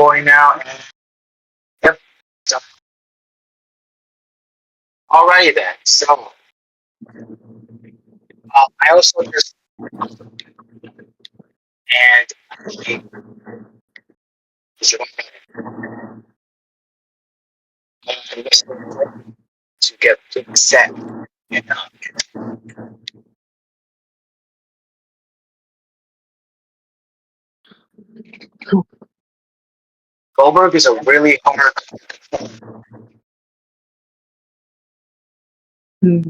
recording now. Yep. So, alrighty then. So, I also just and actually to get set. You know, Goldberg is a really hard song. I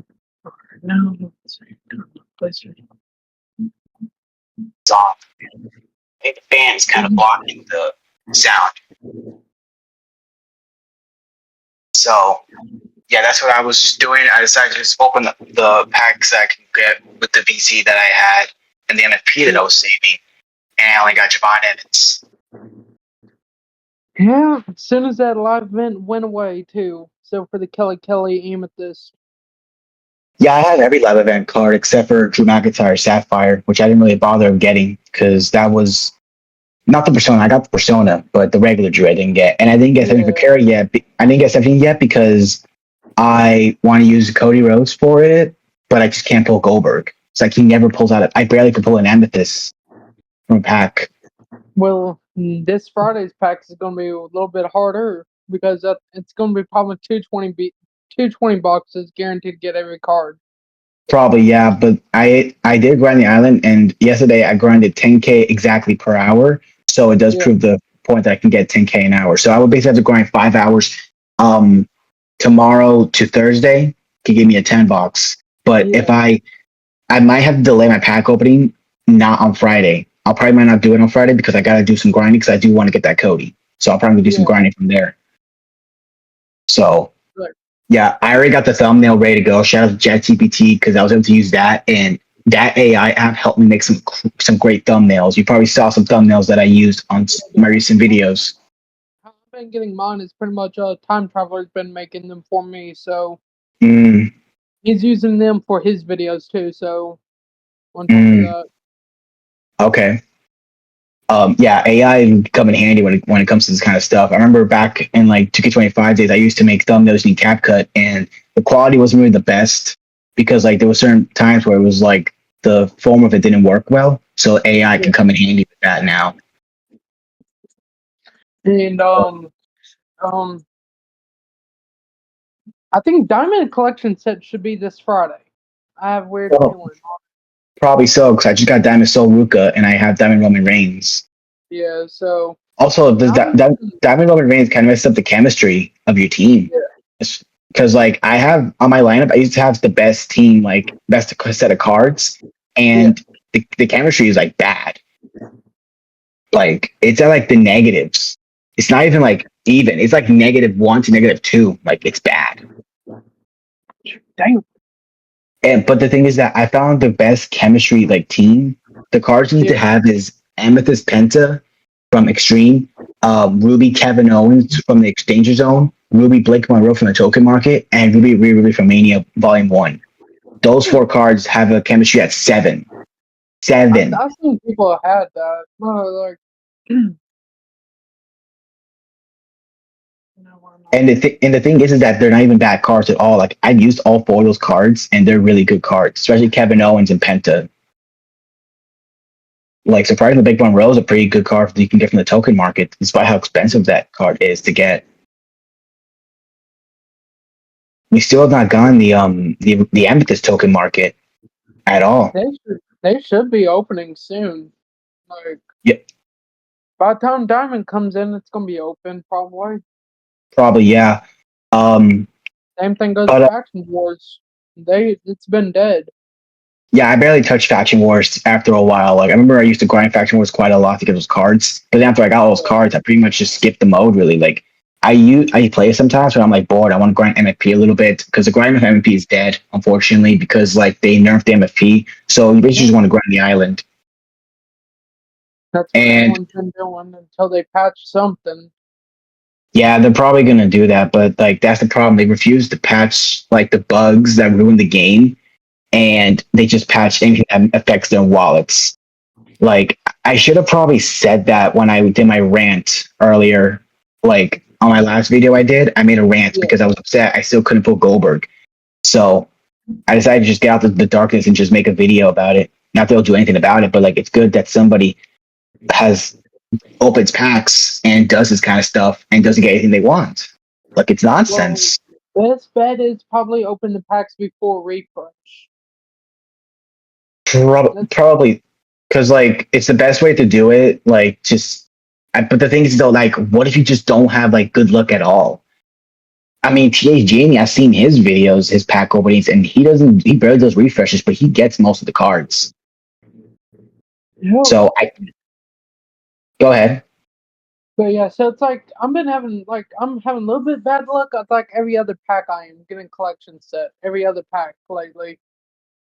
think the fan's kind of blocking the sound. So, yeah, that's what I was just doing. I decided to just open the packs that I can get with the VC that I had and the NFP that I was saving. And I only got Javon Evans. Yeah, as soon as that live event went away, too. So for the Kelly Amethyst. Yeah, I had every live event card except for Drew McIntyre Sapphire, which I didn't really bother getting because that was not the persona. I got the persona, but the regular Drew I didn't get. And I didn't get 17 for Kerry yet. I didn't get 17 yet because I want to use Cody Rhodes for it, but I just can't pull Goldberg. It's like he never pulls out. I barely can pull an Amethyst from a pack. Well, this Friday's pack is going to be a little bit harder because it's going to be probably 220 boxes guaranteed to get every card. Probably, yeah, but I did grind the island, and yesterday I grinded 10K exactly per hour, so it does prove the point that I can get 10K an hour. So I would basically have to grind 5 hours tomorrow to Thursday to give me a 10 box. But if I might have to delay my pack opening, not on Friday. I'll probably might not do it on Friday because I got to do some grinding because I do want to get that Cody. So I'll probably do some grinding from there. So, yeah, I already got the thumbnail ready to go. Shout out to ChatGPT because I was able to use that, and that AI app helped me make some great thumbnails. You probably saw some thumbnails that I used on my recent videos. I've been getting mine is pretty much Time Traveler's been making them for me, so he's using them for his videos too. So on top of that. Okay. Yeah, AI come in handy when it comes to this kind of stuff. I remember back in like 2K25 days, I used to make thumbnails in CapCut, and the quality wasn't really the best because like there were certain times where it was like the form of it didn't work well. So AI can come in handy with that now. And I think Diamond Collection set should be this Friday. I have weird feeling. Probably so, because I just got Diamond Soul Ruka and I have Diamond Roman Reigns. Yeah, so. Also, does Diamond Roman Reigns kind of mess up the chemistry of your team? Yeah. Because, like, I have on my lineup, I used to have the best team, like, best set of cards, and the chemistry is, like, bad. Like, it's at, like, the negatives. It's not even, like, even. It's, like, -1 to -2. Like, it's bad. Damn. But the thing is that I found the best chemistry like team. The cards you need to have is Amethyst Penta from Extreme, Ruby Kevin Owens from the Exchanger Zone, Ruby Blake Monroe from the Token Market, and Ruby Ruby from Mania Volume 1. Those 4 cards have a chemistry at 7. 7. I've seen people had that. Like. And the thing is that they're not even bad cards at all. Like I've used all 4 of those cards, and they're really good cards, especially Kevin Owens and Penta. Like surprisingly, Big Monroe is a pretty good card that you can get from the token market, despite how expensive that card is to get. We still have not gotten the Amethyst token market at all. They should be opening soon. Like by the time Diamond comes in, it's gonna be open probably. Probably, yeah. Same thing goes with Faction Wars. It's been dead. Yeah, I barely touched Faction Wars after a while. Like I remember I used to grind Faction Wars quite a lot to get those cards. But then after I got all those cards, I pretty much just skipped the mode really. Like I play sometimes when I'm like bored. I want to grind MFP a little bit because the grind of MFP is dead, unfortunately, because like they nerfed the MFP. So you basically just want to grind the island. That's what everyone's been doing until they patch something. Yeah, they're probably gonna do that, but like that's the problem. They refuse to patch like the bugs that ruin the game, and they just patch anything that affects their wallets. Like I should have probably said that when I did my rant earlier, like on my last video I did. I made a rant because I was upset. I still couldn't pull Goldberg, so I decided to just get out the darkness and just make a video about it. Not that I'll do anything about it, but like it's good that somebody has opens packs and does this kind of stuff and doesn't get anything they want. Like it's nonsense. Well, best bet is probably open the packs before refresh. Probably because like it's the best way to do it. Like just, but the thing is though, like what if you just don't have like good luck at all? I mean, TA Jamie, I've seen his videos, his pack openings, and he barely does refreshes, but he gets most of the cards. No. So go ahead. But yeah, so it's like I'm having a little bit bad luck. It's like every other pack I am getting collection set. Every other pack lately.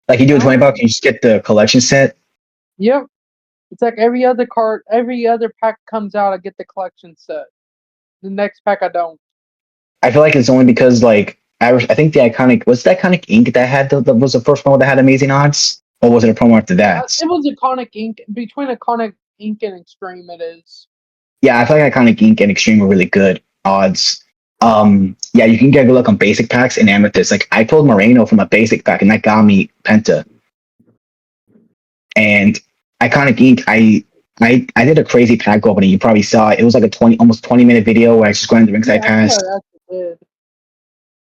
Like you do $20, you just get the collection set. Yep. It's like every other pack comes out, I get the collection set. The next pack I don't. I feel like it's only because like I think the iconic ink that had that was the first one that had amazing odds, or was it a promo after that? It was Iconic Ink. Between Iconic Ink and Extreme, it is. Yeah, I feel like Iconic Ink and Extreme were really good odds. Yeah, you can get good luck on basic packs and Amethyst. Like I pulled Moreno from a basic pack, and that got me Penta. And Iconic Ink, I did a crazy pack opening. You probably saw it. It was like almost 20-minute video where I just went the ringside pass.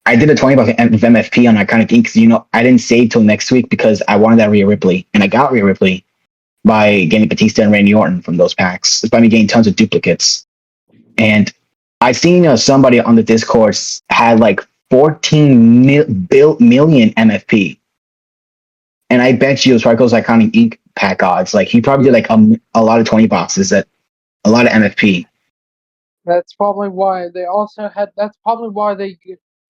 I did a $20 with MFP on Iconic Ink because I didn't save till next week because I wanted that Rhea Ripley, and I got Rhea Ripley by getting Batista and Randy Orton from those packs. It's by me getting tons of duplicates. And I seen somebody on the Discord had like 14 million MFP. And I bet you it was probably those Iconic Ink pack odds. Like he probably did like a lot of 20 boxes at a lot of MFP. That's probably why that's probably why they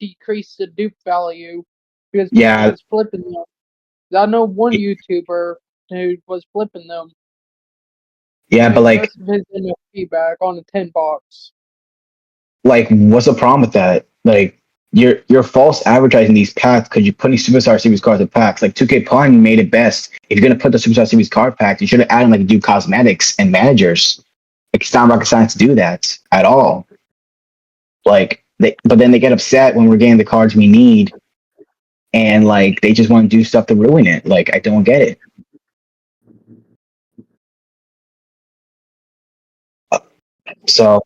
decreased the dupe value. Because people was flipping them. I know one YouTuber who was flipping them. Yeah, but like most of his MFP back on the 10 box. Like, what's the problem with that? Like, you're false advertising these packs because you're putting Superstar Series cards in packs. Like 2K Pun made it best. If you're gonna put the Superstar Series card packs, you should have added like do cosmetics and managers. Like it's not rocket science to do that at all. Like but then they get upset when we're getting the cards we need, and like they just want to do stuff to ruin it. Like I don't get it. So,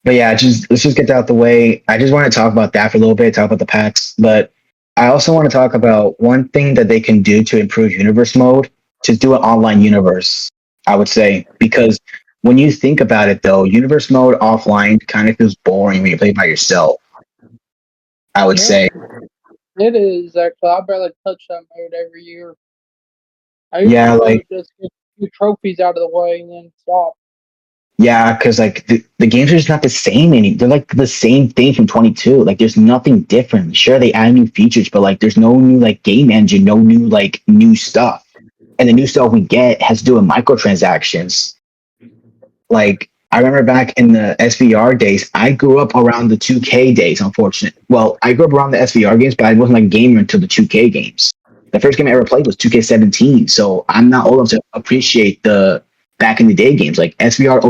but yeah, let's just get that out the way. I just want to talk about that for a little bit, talk about the packs, but I also want to talk about one thing that they can do to improve universe mode, to do an online universe, I would say, because when you think about it though, universe mode offline kind of feels boring when you play by yourself. I would say. It is actually. I barely touch that mode every year. I like just get a few trophies out of the way and then stop. Yeah, because like the games are just not the same anymore. They're like the same thing from 22. Like there's nothing different. Sure, they add new features, but like there's no new like game engine, no new like new stuff. And the new stuff we get has to do with microtransactions. Like I remember back in the SVR days, I grew up around the 2K days, unfortunately. Well, I grew up around the SVR games, but I wasn't like a gamer until the 2K games. The first game I ever played was 2K17, so I'm not old enough to appreciate the back in the day games like SVR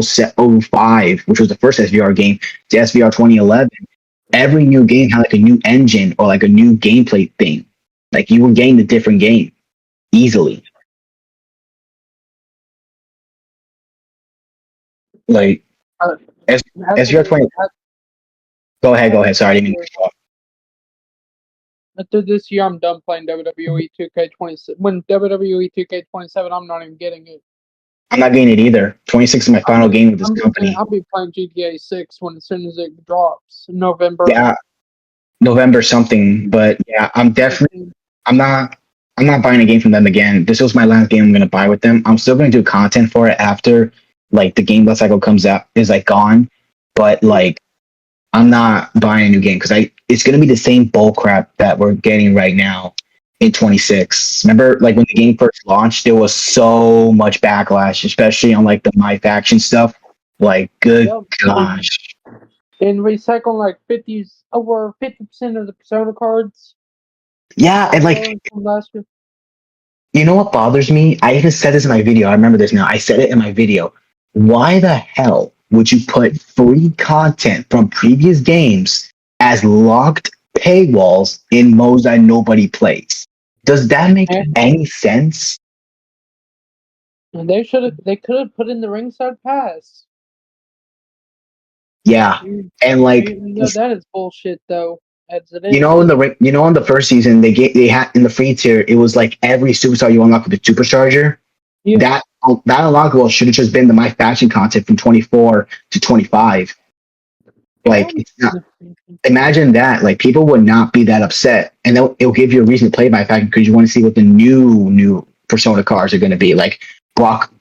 05, which was the first SVR game, to SVR 2011. Every new game had like a new engine or like a new gameplay thing. Like you were getting the different game easily. Like SVR 20. Go ahead. Sorry, I didn't mean to talk. After this year, I'm done playing WWE 2K27. When WWE 2K27, I'm not even getting it. I'm not getting it either. 26 is my final game with this company. I'll be playing GTA 6 as soon as it drops in November. Yeah, November something. But yeah, I'm not buying a game from them again. This was my last game I'm gonna buy with them. I'm still gonna do content for it after like the game life cycle comes out is like gone. But like I'm not buying a new game because it's gonna be the same bull crap that we're getting right now in 26. Remember, like when the game first launched, there was so much backlash, especially on like the My Faction stuff. Like, good gosh. And recycling like over 50% of the Persona cards. Yeah, and like You know what bothers me? I even said this in my video. I remember this now. I said it in my video. Why the hell would you put free content from previous games as locked paywalls in modes that nobody plays? Does that make any sense? And they could have put in the ringside pass. Yeah, and like that is bullshit though. In the first season they had in the free tier, it was like every superstar you unlock with the supercharger. Yeah. That unlockable should have just been the My Fashion content from 24 to 25. Like, it's not, imagine that. Like, people would not be that upset, and it'll give you a reason to play My Fashion because you want to see what the new Persona cards are going to be. Like Brock,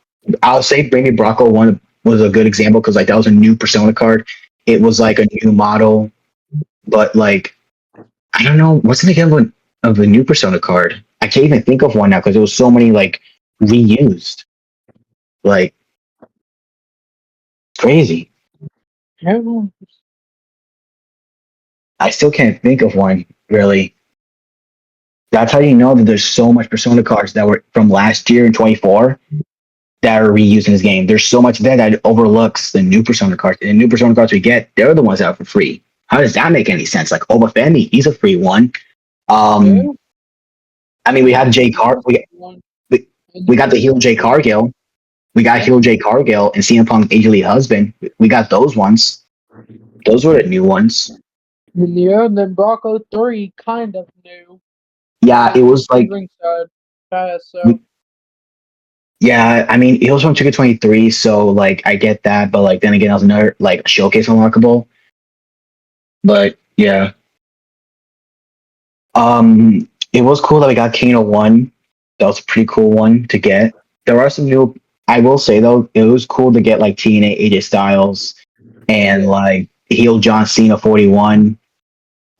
I'll say maybe Brocco 1 was a good example because like that was a new Persona card. It was like a new model, but like I don't know what's the name of a new Persona card. I can't even think of one now because there was so many like reused. Like crazy. I still can't think of one really. That's how you know that there's so much Persona cards that were from last year in 24 that are reused in this game. There's so much there that it overlooks the new Persona cards. And the new Persona cards we get, they're the ones that are for free. How does that make any sense? Like Obafemi, he's a free one. I mean, we have Jay we got the heel Jay Cargill. We got heel Jay Cargill and CM Punk AJ Lee husband. We got those ones. Those were the new ones. Yeah, and then Brocco 3 kind of new. Yeah, it was like ringside pass, so. Yeah, I mean, it was from 2K23, so like I get that, but like then again, that was another like showcase unlockable. But yeah, it was cool that we got Kano 1. That was a pretty cool one to get. There are some new. I will say though, it was cool to get like TNA AJ Styles and like heel John Cena 41.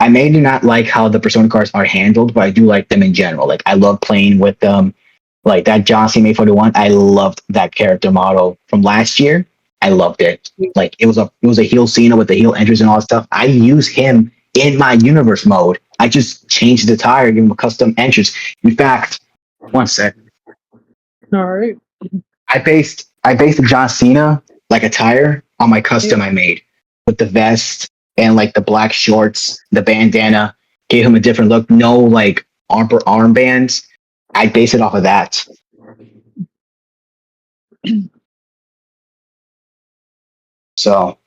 I may do not like how the Persona cards are handled, but I do like them in general. Like I love playing with them. Like that John Cena 41, I loved that character model from last year. I loved it. Like it was a heel Cena with the heel entrance and all that stuff. I use him in my universe mode. I just changed the tire, give him a custom entrance. In fact, one sec. All right. I based the John Cena like attire on my custom I made with the vest and like the black shorts, the bandana, gave him a different look. No like armbands. I base it off of that. So,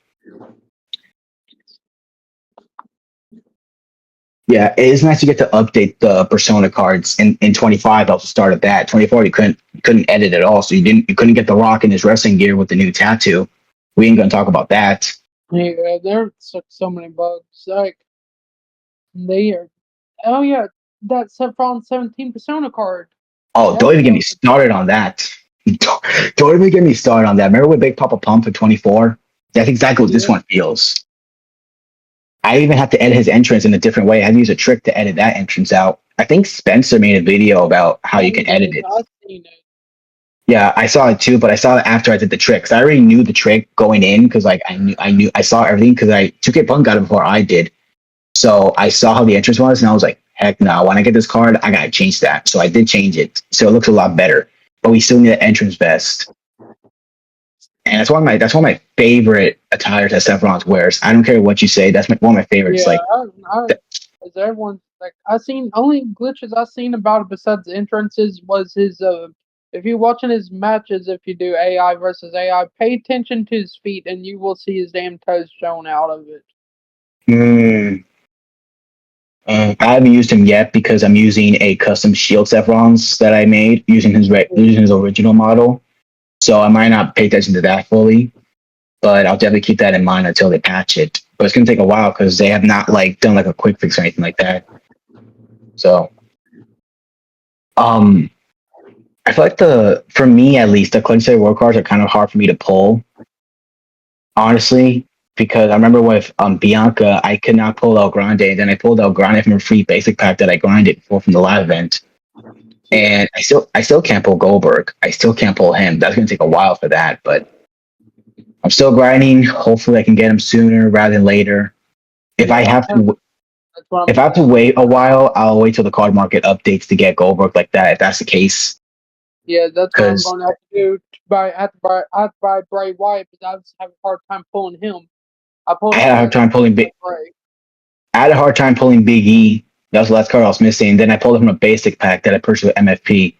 yeah, it is nice to get to update the Persona cards. In 25, also started that. 24, you couldn't edit at all, so you couldn't get The Rock in his wrestling gear with the new tattoo. We ain't gonna talk about that. Yeah, there's so many bugs. Like they are. Oh yeah, that Sephiroth 17 Persona card. Oh, don't even get me started on that. Don't even get me started on that. Remember with Big Papa Pump for 24? That's exactly what this one feels. I even have to edit his entrance in a different way. I had to use a trick to edit that entrance out. I think Spencer made a video about how you can edit it. I've seen it. Yeah, I saw it too, but I saw it after I did the trick. Cause I already knew the trick going in because like I saw everything because 2K Punk got it before I did. So I saw how the entrance was and I was like, heck no, when I get this card, I gotta change that. So I did change it. So it looks a lot better. But we still need an entrance vest. And that's one of my favorite attires that Sephiroth wears. I don't care what you say. That's one of my favorites. Yeah, as everyone like I've seen only glitches I've seen about it besides the entrances was his if you're watching his matches, if you do AI versus AI, pay attention to his feet and you will see his damn toes shown out of it. I haven't used him yet because I'm using a custom shield Sephiroth that I made using his original model. So I might not pay attention to that fully, but I'll definitely keep that in mind until they patch it. But it's gonna take a while because they have not like done like a quick fix or anything like that. So, I feel like for me at least, the Cleansay World cards are kind of hard for me to pull, honestly, because I remember with Bianca, I could not pull El Grande, and then I pulled El Grande from a free basic pack that I grinded for from the live event. And I still can't pull Goldberg. I still can't pull him. That's gonna take a while for that, but I'm still grinding. Hopefully, I can get him sooner rather than later. If I have to wait a while, I'll wait till the card market updates to get Goldberg like that. If that's the case, Yeah, that's what I'm because going to have to do. I have to buy Bray Wyatt because I was having a hard time pulling him. I pulled I him had a and hard then time pulling I big. Bray. I had a hard time pulling Big E. That was the last card I was missing. Then I pulled it from a basic pack that I purchased with MFP.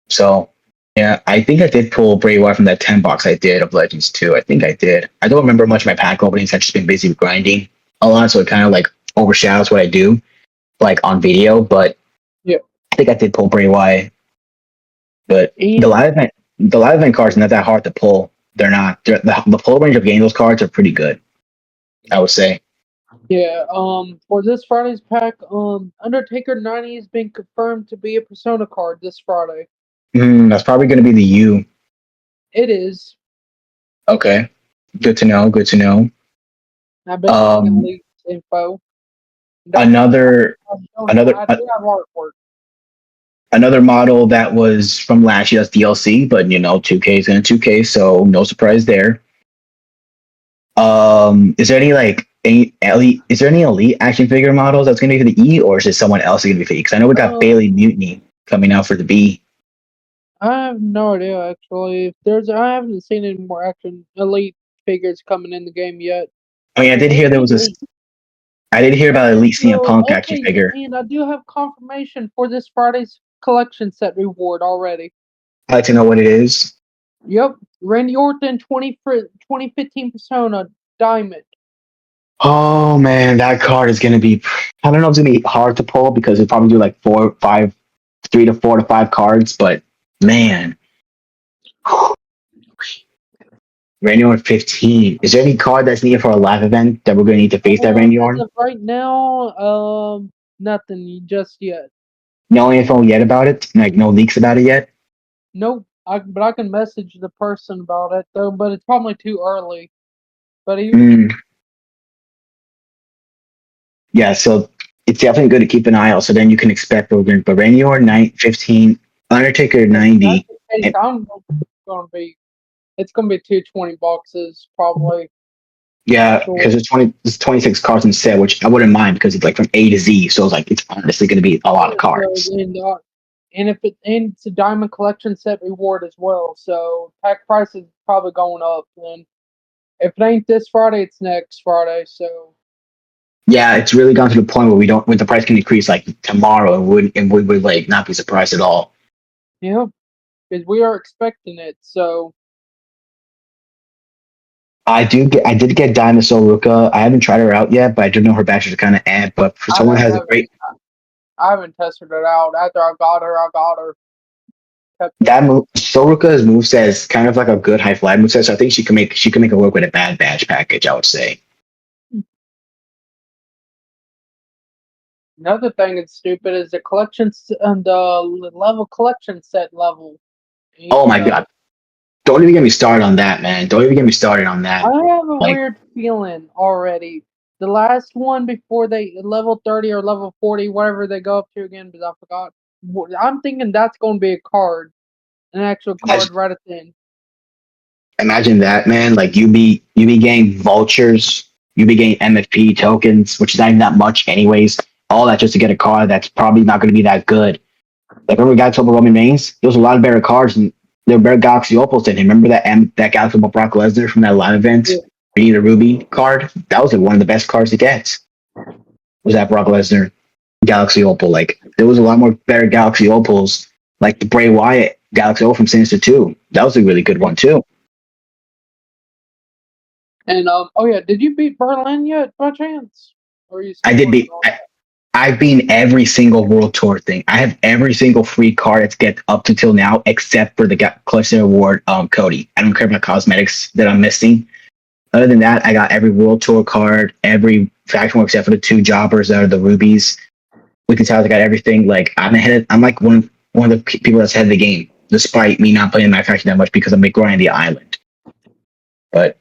So yeah, I think I did pull Bray Wyatt from that 10 box I did of Legends too. I think I did. I don't remember much of my pack openings. I've just been busy with grinding a lot, so it kind of like overshadows what I do, like on video. But Yeah. I think I did pull Bray Wyatt. But the live event cards are not that hard to pull. They're not. The pull range of getting those cards are pretty good, I would say. Yeah, for this Friday's pack, Undertaker 90 has been confirmed to be a Persona card this Friday. That's probably going to be the U. It is. Okay, good to know. Good to know. I've been checking leaked info. Another artwork. Another model that was from last year's DLC, but 2K is in 2K, so no surprise there. Is there any elite action figure models that's gonna be for the E, or is it someone else gonna be for the E? Because I know we got Bailey Mutiny coming out for the B. I have no idea actually. I haven't seen any more action elite figures coming in the game yet. I mean, I did hear about Elite CM Punk action figure. And I do have confirmation for this Friday's collection set reward already. I'd like to know what it is. Yep, Randy Orton 2015 Persona Diamond. Oh man, that card is gonna be. I don't know if it's gonna be hard to pull because it'll probably do like 3 to 4 to 5 cards. But man, Randy Orton 15. Is there any card that's needed for a live event that we're gonna need to face that Randy Orton? Right now, nothing just yet. No info yet about it. Like no leaks about it yet. Nope. But I can message the person about it though. But it's probably too early. But yeah, so it's definitely good to keep an eye out. So then you can expect but Randy Orton 15, Undertaker 90. I'm gonna be. It's gonna be 220 boxes probably. Yeah, because it's 26 cards instead, which I wouldn't mind because it's like from A to Z. So it's honestly going to be a lot of cards. And it's a diamond collection set reward as well. So pack price is probably going up. And if it ain't this Friday, it's next Friday. So yeah, it's really gone to the point where the price can increase like tomorrow, and we would like not be surprised at all. Yeah, because we are expecting it. So. I did get Diamond Soul Ruka. I haven't tried her out yet, but I do know her batches are kind of ad. But for someone who has a great, I haven't tested it out. After I got her. That Soul Ruka's moveset is kind of like a good high fly moveset, so I think she can make it work with a bad badge package. I would say. Another thing that's stupid is the collections and the level collection set level. Oh my god. Don't even get me started on that, man. Don't even get me started on that. I have a weird feeling already. The last one before they level 30 or level 40, whatever they go up to again, because I forgot. I'm thinking that's going to be a card, an actual card right at the end. Imagine that, man. Like you be getting vultures, you be getting MFP tokens, which is not even that much, anyways. All that just to get a card that's probably not going to be that good. Like remember, we got to Roman Reigns. There was a lot of better cards and. There were better Galaxy Opals than him. Remember that Galaxy Opal Brock Lesnar from that live event? Yeah. We need a Ruby card. That was like one of the best cards to get. Was that Brock Lesnar Galaxy Opal? Like there was a lot more better Galaxy Opals, like the Bray Wyatt Galaxy Opal from Sinister 2. That was a really good one too. And did you beat Berlin yet by chance? Or you? I did beat. I've been every single World Tour thing. I have every single free card that's get up to till now, except for the collection award, Cody. I don't care about cosmetics that I'm missing. Other than that, I got every World Tour card, every faction one except for the 2 jobbers that are the rubies. We can tell I got everything. Like I'm like one of the people that's ahead of the game, despite me not playing my faction that much because I'm growing the island. But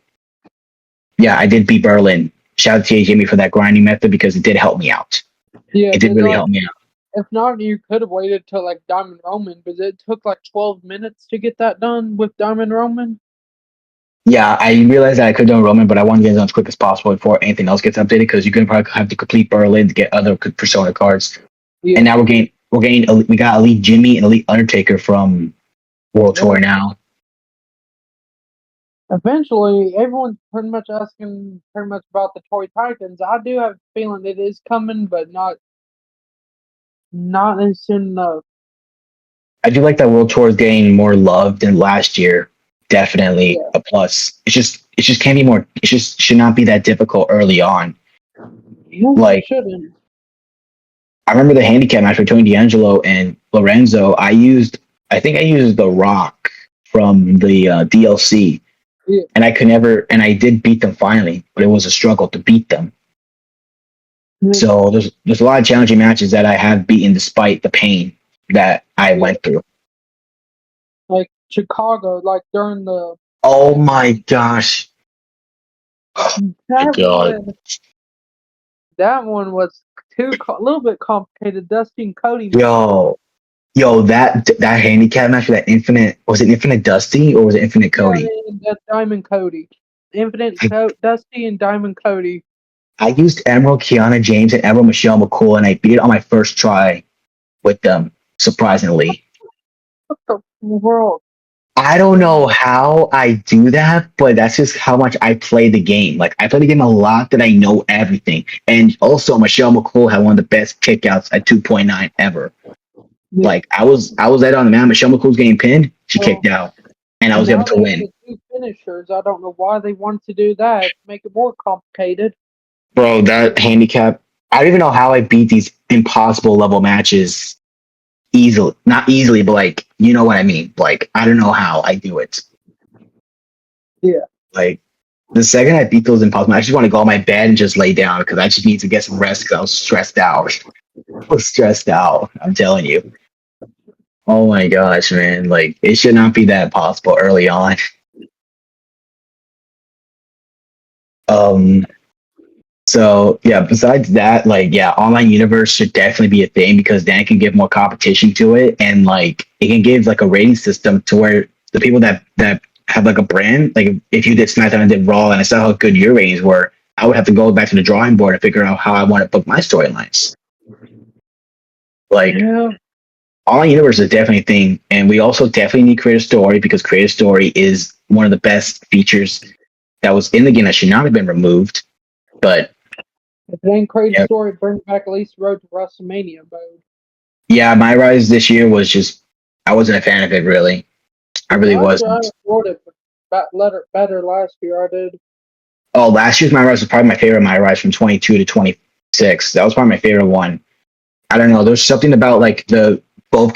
yeah, I did beat Berlin. Shout out to Jimmy for that grinding method because it did help me out. Yeah, it did really help me out. If not, you could have waited till like Diamond Roman, but it took like 12 minutes to get that done with Diamond Roman. Yeah, I realized that I could have done Roman, but I wanted to get it done as quick as possible before anything else gets updated because you're going to probably have to complete Berlin to get other Persona cards. Yeah. And now we're getting we got Elite Jimmy and Elite Undertaker from World Tour now. Eventually, everyone's pretty much asking pretty much about the Toy Titans. I do have a feeling it is coming, but not as soon enough. I do like that World Tour is getting more love than last year. Definitely a plus. It just can't be more. It just should not be that difficult early on. Like, shouldn't. I remember the handicap match between D'Angelo and Lorenzo. I think I used The Rock from the DLC. Yeah. And I did beat them finally, but it was a struggle to beat them. Mm-hmm. So there's a lot of challenging matches that I have beaten despite the pain that I went through. Like Chicago, like during the. Oh my gosh! That one was a little bit complicated. Dusty and Cody. Yo, that handicap match for that Infinite Dusty or was it Infinite Cody? Yeah, that's Diamond Cody. Dusty and Diamond Cody. I used Emerald Kiana James and Emerald Michelle McCool, and I beat it on my first try with them, surprisingly. What the world? I don't know how I do that, but that's just how much I play the game. Like, I play the game a lot that I know everything. And also, Michelle McCool had one of the best kickouts at 2.9 ever. Yeah. Like, I was that on the man. Michelle McCool's getting pinned. She kicked out. And I was able to win. Two finishers. I don't know why they wanted to do that. Make it more complicated. Bro, that handicap. I don't even know how I beat these impossible level matches easily. Not easily, but like, you know what I mean. Like, I don't know how I do it. Yeah. Like, the second I beat those impossible, I just want to go on my bed and just lay down because I just need to get some rest because I was stressed out. I'm telling you. Oh my gosh, man. Like, it should not be that possible early on. So yeah, besides that, like, yeah, online universe should definitely be a thing because then it can give more competition to it, and like it can give like a rating system to where the people that have like a brand, like if you did SmackDown and did Raw, and I saw how good your ratings were, I would have to go back to the drawing board and figure out how I want to book my storylines. Like, online universe is definitely a thing, and we also definitely need Creator Story because Creator Story is one of the best features that was in the game that should not have been removed, but. If it ain't Creator Story, bring back at least Road to WrestleMania mode. Yeah, my rise this year was just, I wasn't a fan of it, really. I really wasn't. I enjoyed it better last year, I did. Oh, last year's my rise was probably my favorite my rise from 22 to 26. That was probably my favorite one. I don't know. There's something about like the both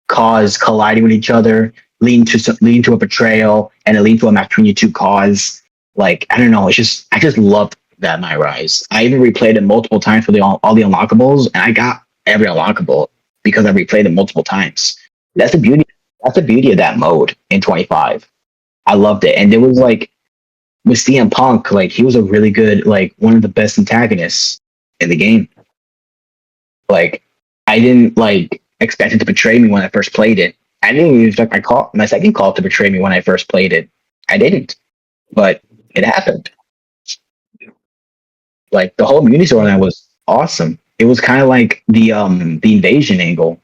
cause colliding with each other, leading to a betrayal, and it leading to a match between you two cause. Like, I don't know. I just loved that my rise. I even replayed it multiple times for all the unlockables, and I got every unlockable because I replayed it multiple times. That's the beauty of that mode in 25. I loved it, and it was like with CM Punk, like he was a really good, like one of the best antagonists in the game. Like, I didn't like expect it to betray me when I first played it. I didn't even expect my second call to betray me when I first played it. I didn't, but it happened. Like, the whole immunity storyline was awesome. It was kind of like the invasion angle,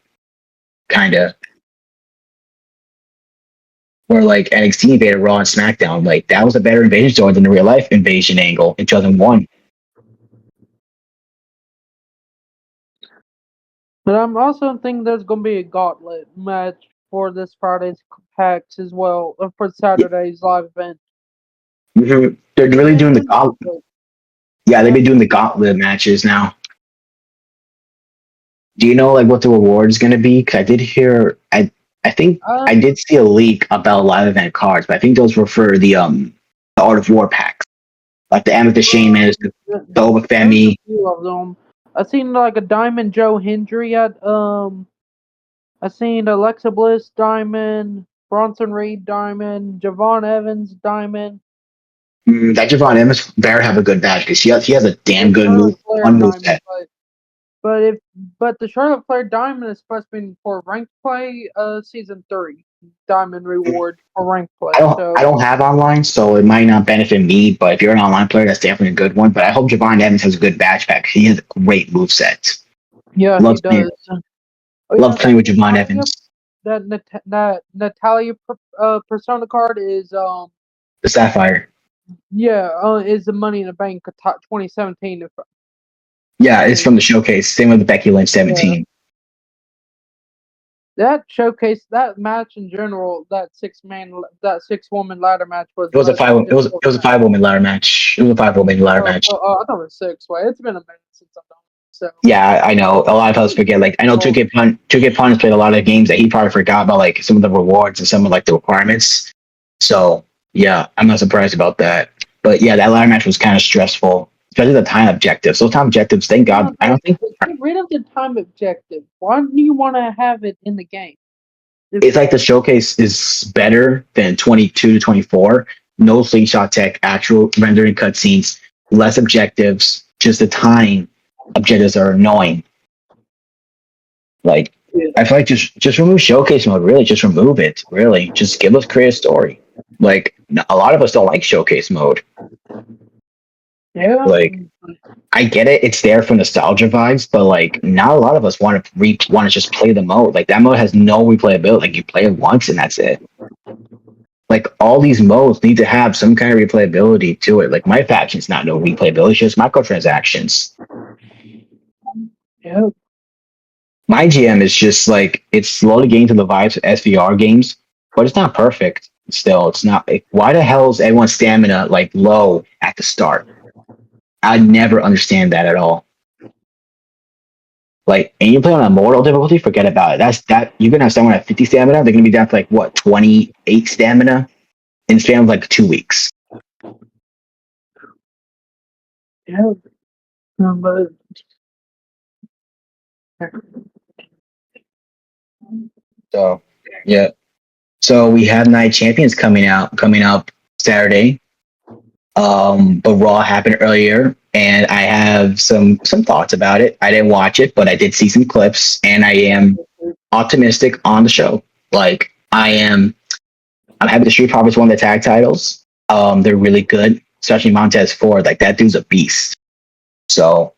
kind of, where like NXT invaded Raw and SmackDown. Like, that was a better invasion story than the real life invasion angle in 2001. But I'm also thinking there's going to be a gauntlet match for this Friday's PAX as well, for Saturday's live event. Mm-hmm. They're really doing the gauntlet. Yeah, they've been doing the gauntlet matches now. Do you know like what the reward is going to be? Because I did hear, I think I did see a leak about live event cards, but I think those were for the Art of War packs, like the Amethyst Shaman, the Obafemi. A few of them. I seen like a Diamond Joe Hendry at I seen Alexa Bliss Diamond, Bronson Reed Diamond, Javon Evans Diamond. That Javon Evans better have a good badge because he has a damn good move set. But the Charlotte Flair Diamond is supposed to be for ranked play, season 3 Diamond reward for ranked play. I don't have online, so it might not benefit me. But if you're an online player, that's definitely a good one. But I hope Javon Evans has a good badge pack. He has a great move set. Yeah, he Love playing, does. Oh love yeah, playing with Javon Evans. that Natalia persona card is The Sapphire. is the Money in the Bank 2017. Yeah, it's from the showcase. Same with the Becky Lynch Yeah. 17. That showcase, that match in general, that 6-woman ladder match was. It was a five. It was a 5-woman ladder match. It was a 5-woman ladder match. I thought it was 6. Wait, it's been a minute since I've done it. So Yeah, I know. A lot of us forget. Like I know 2K Pun has played a lot of games that he probably forgot about, like some of the rewards and some of like the requirements. So yeah, I'm not surprised about that. But yeah, that ladder match was kind of stressful, especially the time objectives. Those time objectives, thank God. I don't think get rid of the time objective. Why do you want to have it in the game? it's like the showcase is better than 22 to 24. No slingshot tech, actual rendering cutscenes, less objectives. Just the time objectives are annoying. Like I feel like just remove showcase mode. Really, just remove it. Really, just give us create a story. Like a lot of us don't like showcase mode. Yeah. Like I get it, it's there for nostalgia vibes, but like not a lot of us want to just play the mode. Like that mode has no replayability. Like you play it once and that's it. Like all these modes need to have some kind of replayability to it. Like my faction's not no replayability, it's just microtransactions. Yeah. My GM is just like it's slowly getting to the vibes of SVR games, but it's not perfect. Still, it's not. Like, why the hell is everyone's stamina like low at the start? I never understand that at all. Like, and you play on a mortal difficulty, forget about it. That you're gonna have someone at 50 stamina, they're gonna be down to like what 28 stamina in the span of like 2 weeks. Yeah. But So yeah. So we have Night Champions coming up Saturday. But Raw happened earlier, and I have some thoughts about it. I didn't watch it, but I did see some clips, and I am optimistic on the show. Like I'm happy the Street Profits won the tag titles. They're really good, especially Montez Ford. Like that dude's a beast. So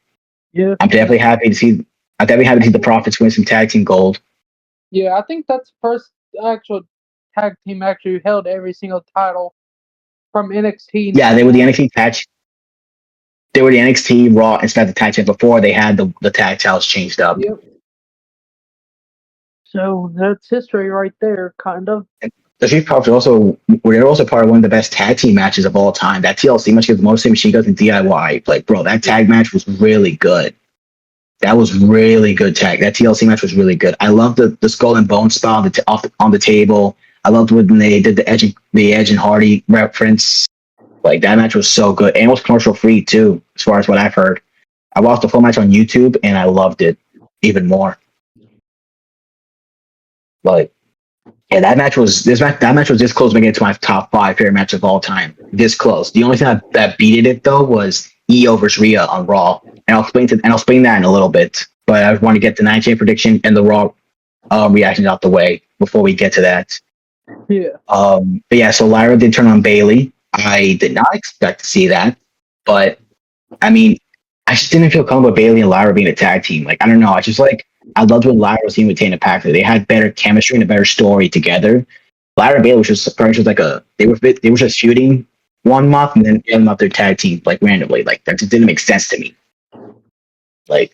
yeah, I'm definitely happy to see. I'm definitely happy to see the Profits win some tag team gold. Yeah, I think that's the first actual tag team actually held every single title from NXT. Yeah, they were the NXT tag. They were the NXT Raw and SmackDown tag team before they had the tag titles changed up. Yep. So that's history right there, kind of. The Street Profits were also part of one of the best tag team matches of all time. That TLC match against Mostly Machine Guns and DIY. Like, bro, that tag match was really good. That was really good tag. That TLC match was really good. I love the Skull and Bone spot on the table. I loved when they did the Edge and Hardy reference. Like that match was so good, and it was commercial free too, as far as what I've heard. I watched the full match on YouTube, and I loved it even more. Like, yeah, that match was this close to making it to my top 5 favorite match of all time. This close. The only thing that beat it though was Io versus Rhea on Raw, and I'll explain that in a little bit. But I want to get the 9-chain prediction and the Raw reactions out the way before we get to that. Yeah. But yeah, so Lyra did turn on Bayley. I did not expect to see that, but I mean, I just didn't feel comfortable with Bayley and Lyra being a tag team. Like I don't know, I loved when Lyra was team with Tana Paxley. They had better chemistry and a better story together. Lyra and Bayley was just like they were just shooting one month and then getting up their tag team like randomly. Like that just didn't make sense to me. Like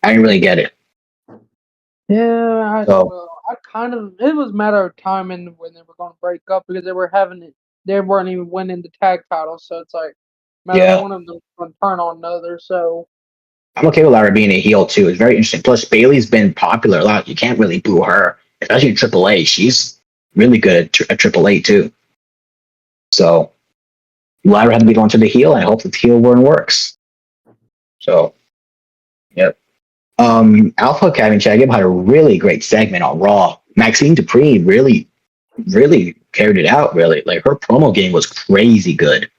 I didn't really get it. Yeah, it was a matter of time and when they were going to break up because they weren't even winning the tag title, so it's like one of them going to turn on the other. So I'm okay with Lyra being a heel too. It's very interesting. Plus, Bayley's been popular a lot. You can't really boo her, especially in AAA. She's really good at AAA too. So Lyra had to be going to the heel, and I hope the heel run works. So, yep. Alpha Academy Chad had a really great segment on Raw. Maxine Dupree really, really carried it out. Really, like her promo game was crazy good.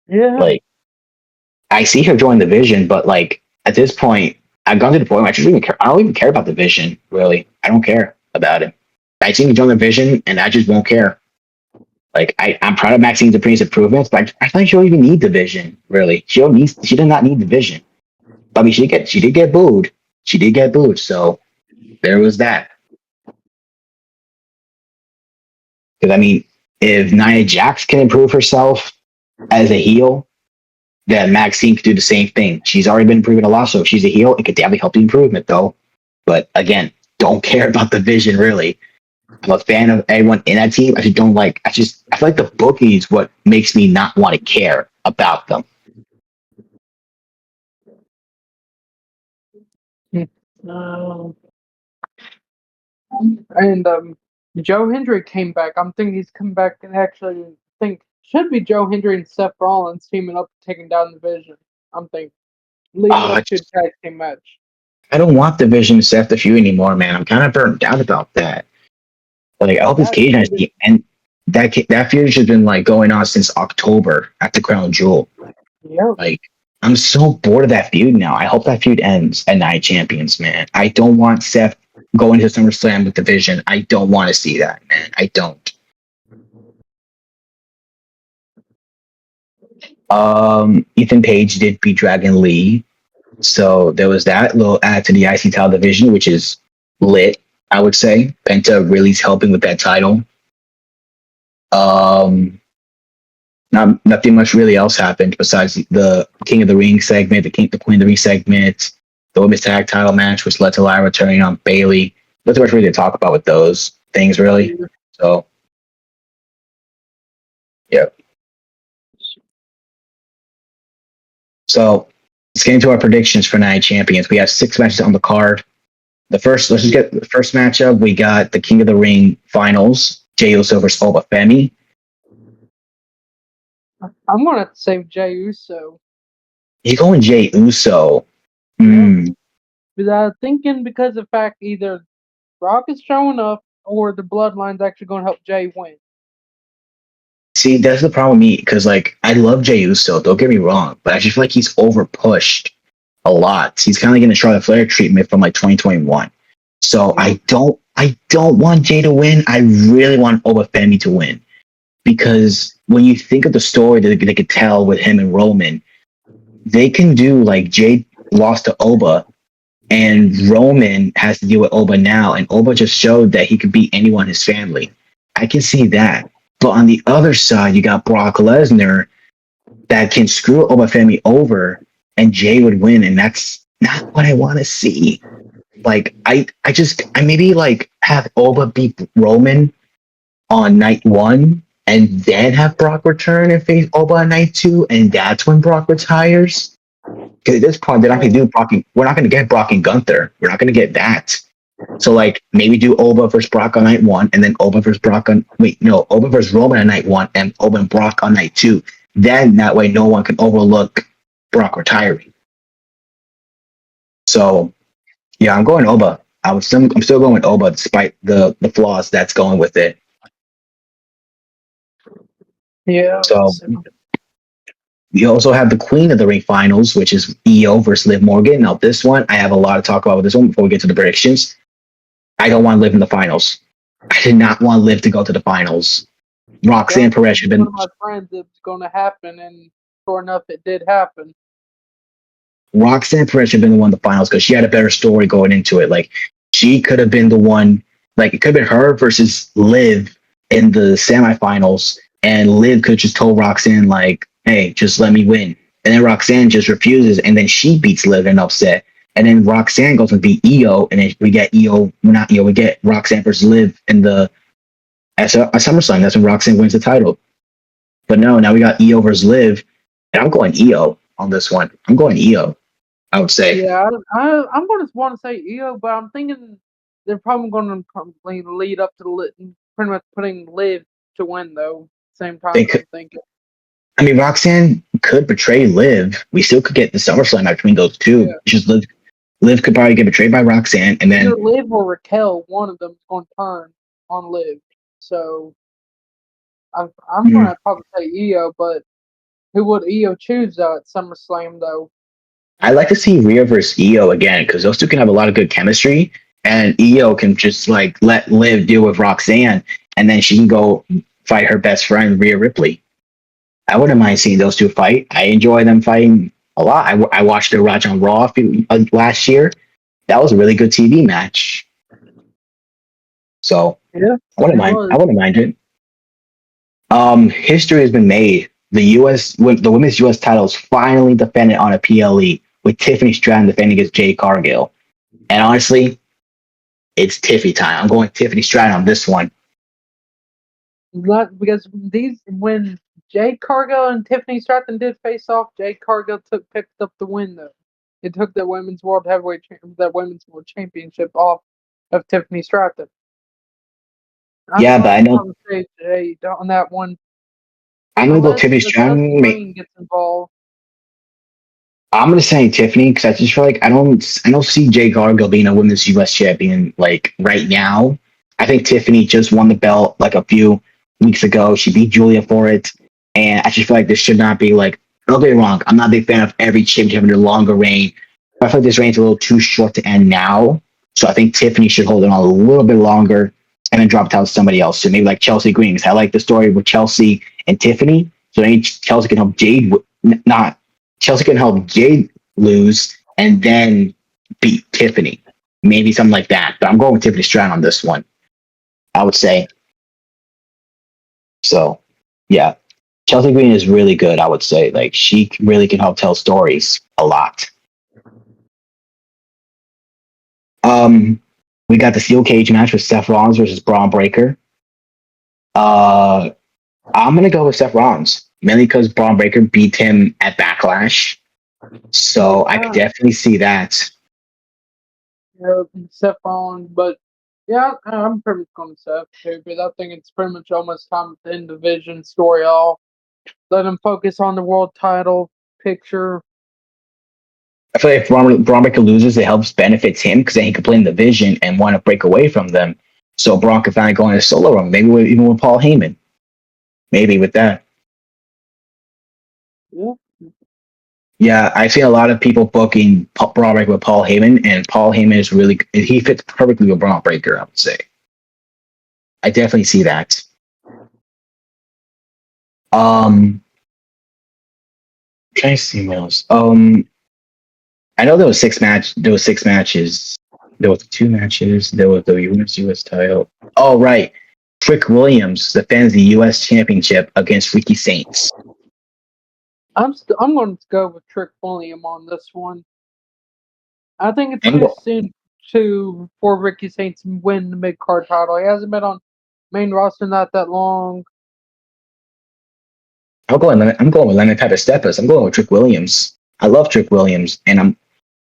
Yeah. Like I see her join the Vision, but like at this point, I've gone to the point where I don't even care about the Vision. Really, I don't care about it. I see her join the Vision, and I just won't care. Like I'm proud of Maxine Dupree's improvements, but I feel like she don't even need the Vision. Really, she does not need the Vision. I mean, she did get booed. She did get booed. So there was that. Because I mean, if Nia Jax can improve herself as a heel, then Maxine could do the same thing. She's already been improving a lot, so if she's a heel, it could definitely help the improvement, though. But again, don't care about the vision really. I'm a fan of everyone in that team. I just don't like. I feel like the booking is what makes me not want to care about them. And Joe Hendry came back. I'm thinking he's come back and actually think should be Joe Hendry and Seth Rollins teaming up, taking down the Division. I'm thinking leading up to a tag team match. I don't want Division Seth the feud anymore, man. I'm kind of burnt out about that. Like I hope this cage has the end. That feud has been like going on since October at the Crown Jewel. Yeah. Like I'm so bored of that feud now. I hope that feud ends at Night Champions, man. I don't want Seth going to SummerSlam with Division. I don't want to see that, man. I don't. Ethan Page did beat Dragon Lee, so there was that little add to the IC title division, which is lit. I would say Penta really is helping with that title. Nothing much really else happened besides the King of the Ring segment, the Queen of the Ring segment, the Women's Tag Title match, which led to Lyra turning on Bayley. Nothing much really to talk about with those things, really. So, yeah. So let's get into our predictions for Night Champions. We have 6 matches on the card. Let's just get the first matchup. We got the King of the Ring finals, Jey Uso versus Oba Femi. I'm going to say Jey Uso. You're going Jey Uso. Because I'm thinking because of the fact either Brock is showing up or the Bloodline's actually going to help Jey win. See, that's the problem with me, because like I love Jey Uso, don't get me wrong, but I just feel like he's over pushed a lot. He's kind of getting the Charlotte Flair treatment from like 2021. So I don't want Jey to win. I really want Oba Femi to win, because when you think of the story that they could tell with him and Roman, they can do like Jey lost to Oba, and Roman has to deal with Oba now, and Oba just showed that he could beat anyone in his family. I can see that. But on the other side, you got Brock Lesnar that can screw Oba Femi over, and Jey would win, and that's not what I want to see. Like I maybe like have Oba beat Roman on night 1, and then have Brock return and face Oba on night 2, and that's when Brock retires. Because at this point, they're not going to do Brock. We're not going to get Brock and Gunther. We're not going to get that. So like maybe do Oba versus Brock on night 1, and then Oba versus Roman on night 1, and Oba and Brock on night 2. Then that way no one can overlook Brock retiring. So yeah, I'm going Oba. I'm still going with Oba despite the flaws that's going with it. Yeah. So we also have the Queen of the Ring finals, which is Io versus Liv Morgan. Now this one, I have a lot to talk about with this one before we get to the predictions. I don't want Liv in the finals. I did not want Liv to go to the finals. Roxanne Perez should have been. One of my friends, it's going to happen, and sure enough, it did happen. Roxanne Perez should have been the one in the finals because she had a better story going into it. Like she could have been the one. Like it could have been her versus Liv in the semifinals, and Liv could have just told Roxanne like, "Hey, just let me win." And then Roxanne just refuses, and then she beats Liv in upset. And then Roxanne goes and beat Io, and then we get we get Roxanne versus Liv in the at SummerSlam. That's when Roxanne wins the title. But no, now we got Io versus Liv, and I'm going Io on this one. I'm going Io, I would say. Yeah, I'm going to want to say Io, but I'm thinking they're probably going to lead up to pretty much putting Liv to win, though. Same time, I'm thinking. I mean, Roxanne could betray Liv. We still could get the SummerSlam match between those two. Yeah. Just Liv could probably get betrayed by Roxanne, and then either Liv or Raquel, one of them is going to turn on Liv. So I'm going to probably say Io, but who would Io choose at SummerSlam though? I'd like to see Rhea versus Io again because those two can have a lot of good chemistry, and Io can just like let Liv deal with Roxanne, and then she can go fight her best friend Rhea Ripley. I wouldn't mind seeing those two fight. I enjoy them fighting a lot. I watched the Raj on Raw last year. That was a really good TV match. So Yeah, I wouldn't mind. I wouldn't mind it. History has been made. The women's U.S. title is finally defended on a PLE with Tiffany Stratton defending against Jade Cargill. And honestly, it's Tiffy time. I'm going Tiffany Stratton on this one. Not because when Jade Cargill and Tiffany Stratton did face off, Jade Cargill picked up the win though. It took that women's world championship off of Tiffany Stratton. Yeah, but I know Jade on that one. I'm gonna go Tiffany Stratton. Green gets involved. I'm gonna say Tiffany because I just feel like I don't see Jade Cargill being a women's U.S. champion like right now. I think Tiffany just won the belt like a few weeks ago. She beat Julia for it, and I just feel like this should not be like. Don't get me wrong. I'm not a big fan of every championship having a longer reign. I feel like this reign's a little too short to end now. So I think Tiffany should hold it on a little bit longer and then drop it out to somebody else. So maybe like Chelsea Green. Because I like the story with Chelsea and Tiffany. So maybe Chelsea can help Chelsea can help Jade lose and then beat Tiffany. Maybe something like that. But I'm going with Tiffany Stratton on this one, I would say. So, yeah. Chelsea Green is really good, I would say. Like, she really can help tell stories a lot. We got the steel cage match with Seth Rollins versus Braun Breaker. I'm going to go with Seth Rollins, mainly because Braun Breaker beat him at Backlash. So I could definitely see that. Yeah, Seth Rollins, but yeah, I'm pretty much going to Seth too, because I think it's pretty much almost time to end the division story off. Let him focus on the world title picture. I feel like if Braun Breaker loses, it helps benefits him because then he can play in the division and want to break away from them. So Braun can finally go on a solo run, maybe even with Paul Heyman. Maybe with that. Yeah. Yeah, I've seen a lot of people booking Braun Breaker with Paul Heyman, and Paul Heyman is he fits perfectly with Braun Breaker, I would say. I definitely see that. Can I see what else? I know there was six matches. There was 2 matches. There was the women's U.S. title. Oh, right. Trick Williams defends the U.S. Championship against Ricky Saints. I'm going to go with Trick Williams on this one. I think it's too soon for Ricky Saints to win the mid-card title. He hasn't been on main roster not that long. I'm going with Leonard Papastepas. I'm going with Trick Williams. I love Trick Williams, and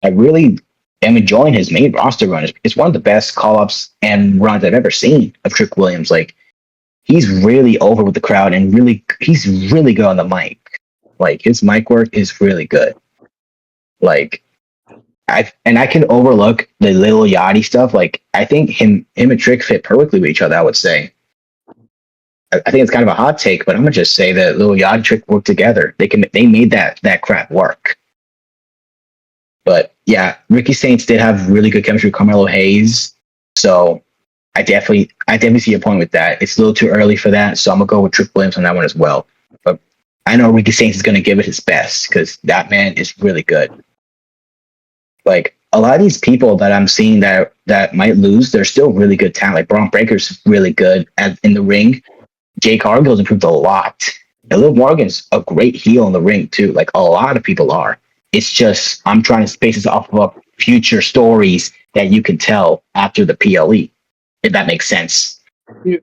I really am enjoying his main roster run. It's one of the best call-ups and runs I've ever seen of Trick Williams. Like, he's really over with the crowd, and he's really good on the mic. Like, his mic work is really good. Like, I can overlook the Lil Yachty stuff. Like, I think him and Trick fit perfectly with each other, I would say. I think it's kind of a hot take, but I'm gonna just say that Lil Yachty Trick work together. They made that crap work. But yeah, Ricky Saints did have really good chemistry with Carmelo Hayes. So I definitely see a point with that. It's a little too early for that, so I'm gonna go with Trick Williams on that one as well. But I know Ricky Saints is gonna give it his best because that man is really good. Like, a lot of these people that I'm seeing that might lose, they're still really good talent. Like, Braun Breaker's really good in the ring. Jade Cargill's improved a lot. And Liv Morgan's a great heel in the ring too. Like, a lot of people are. It's just I'm trying to space this off of future stories that you can tell after the PLE, if that makes sense. Yeah.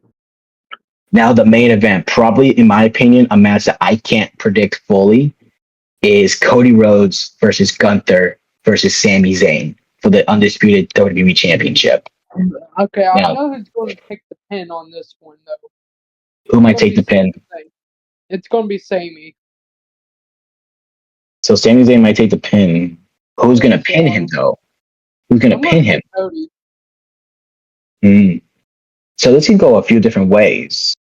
Now, the main event, probably in my opinion, a match that I can't predict fully, is Cody Rhodes versus Gunther versus Sami Zayn for the undisputed WWE Championship. Okay, I know who's going to take the pin on this one though. Who might take the pin? It's going to be Sami. So Sami Zayn might take the pin. Who's going to pin him, though? Who's going to pin him? So this can go a few different ways.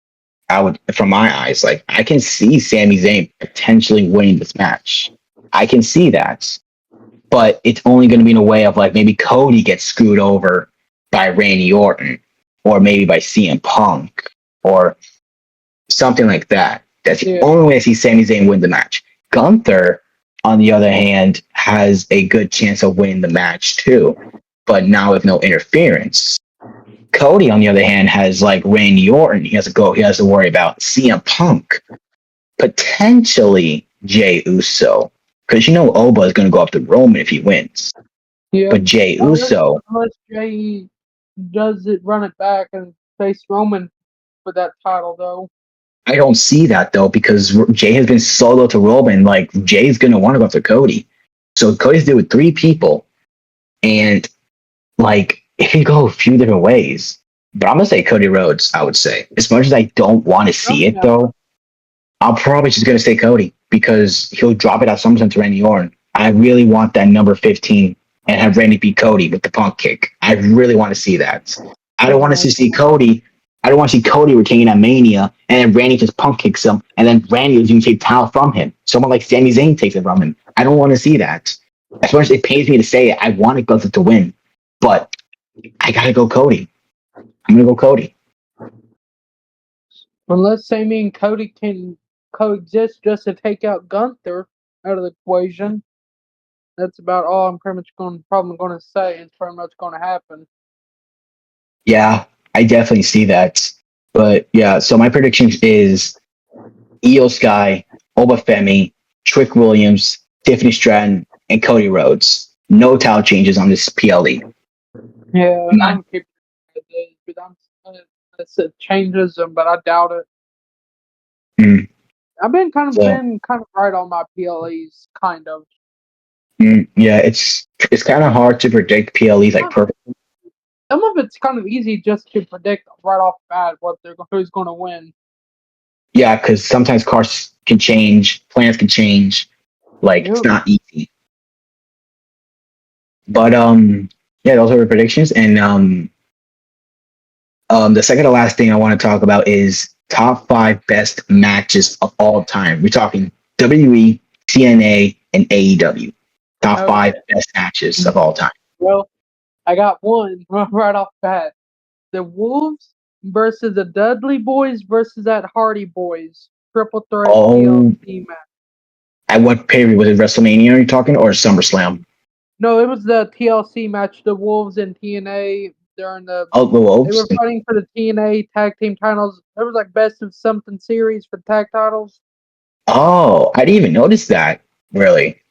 From my eyes, like, I can see Sami Zayn potentially winning this match. I can see that. But it's only going to be in a way of, like, maybe Cody gets screwed over by Randy Orton, or maybe by CM Punk, or something like that. That's the only way I see Sami Zayn win the match. Gunther, on the other hand, has a good chance of winning the match too, but now with no interference. Cody, on the other hand, has like Randy Orton. He has to go. He has to worry about CM Punk, potentially Jey Uso, because Oba is going to go up to Roman if he wins. Yeah. But Jey Uso, unless Jey does it, run it back and face Roman for that title, though. I don't see that though, because Jey has been solo to Roman. Like Jey's going to want to go after Cody, so Cody's doing with 3 people, and like it can go a few different ways. But I'm gonna say Cody Rhodes. I would say, as much as I don't want to see it though, I'm probably just gonna say Cody because he'll drop it at SummerSlam to Randy Orton. I really want that number 15 and have Randy beat Cody with the Punk kick. I really want to see that. I don't want to see Cody. I don't want to see Cody retaining at Mania and then Randy just Punk kicks him and then Randy is going to take title from him. Someone like Sami Zayn takes it from him. I don't want to see that. As much as it pains me to say it, I want Gunther to win, but I gotta go Cody. I'm gonna go Cody. Unless Sami and Cody can coexist just to take out Gunther out of the equation, that's about all I'm probably going to say. It's pretty much going to happen. Yeah, I definitely see that. But yeah, so my prediction is Io Sky, Obafemi, Trick Williams, Tiffany Stratton, and Cody Rhodes. No title changes on this PLE. Yeah, I'm keeping it, but it changes them, but I doubt it. I've been kind of right on my PLEs, kind of. Yeah, it's kind of hard to predict PLEs like perfectly. Some of it's kind of easy just to predict right off the bat who's going to win. Yeah, because sometimes cards can change, plans can change. Like it's not easy. But yeah, those are the predictions. And the second to last thing I want to talk about is top 5 best matches of all time. We're talking WWE, TNA, and AEW. Top 5 best matches of all time. Well, I got one right off the bat. The Wolves versus the Dudley Boys versus that Hardy Boys. Triple threat TLC match. At what period? Was it WrestleMania are you talking or SummerSlam? No, it was the TLC match. The Wolves and TNA during the Wolves. They were fighting for the TNA tag team titles. It was like best of something series for tag titles. Oh, I didn't even notice that. Really?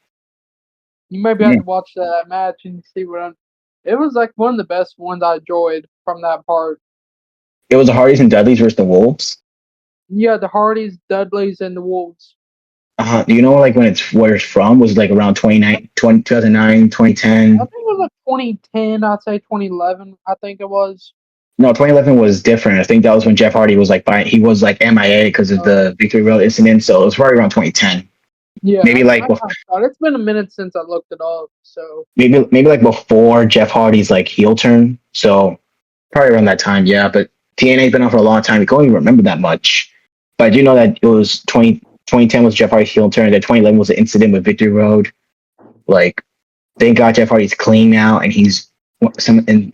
You maybe have to watch that match and see what it was like one of the best ones I enjoyed from that part. It was the Hardys and Dudleys versus the Wolves? Yeah, the Hardys, Dudleys, and the Wolves. Do you know like where it's from? Was it like around 2009, 2010? I think it was like 2010. I'd say 2011. I think it was. No, 2011 was different. I think that was when Jeff Hardy was like he was like MIA because of the Victory Road incident. So it was probably around 2010. Yeah, maybe it's been a minute since I looked it up. So maybe like before Jeff Hardy's like heel turn. So probably around that time. Yeah, but TNA's been on for a long time. I can't even remember that much. But I do know that it was 2010 was Jeff Hardy's heel turn. That 2011 was the incident with Victory Road. Like, thank God Jeff Hardy's clean now and he's in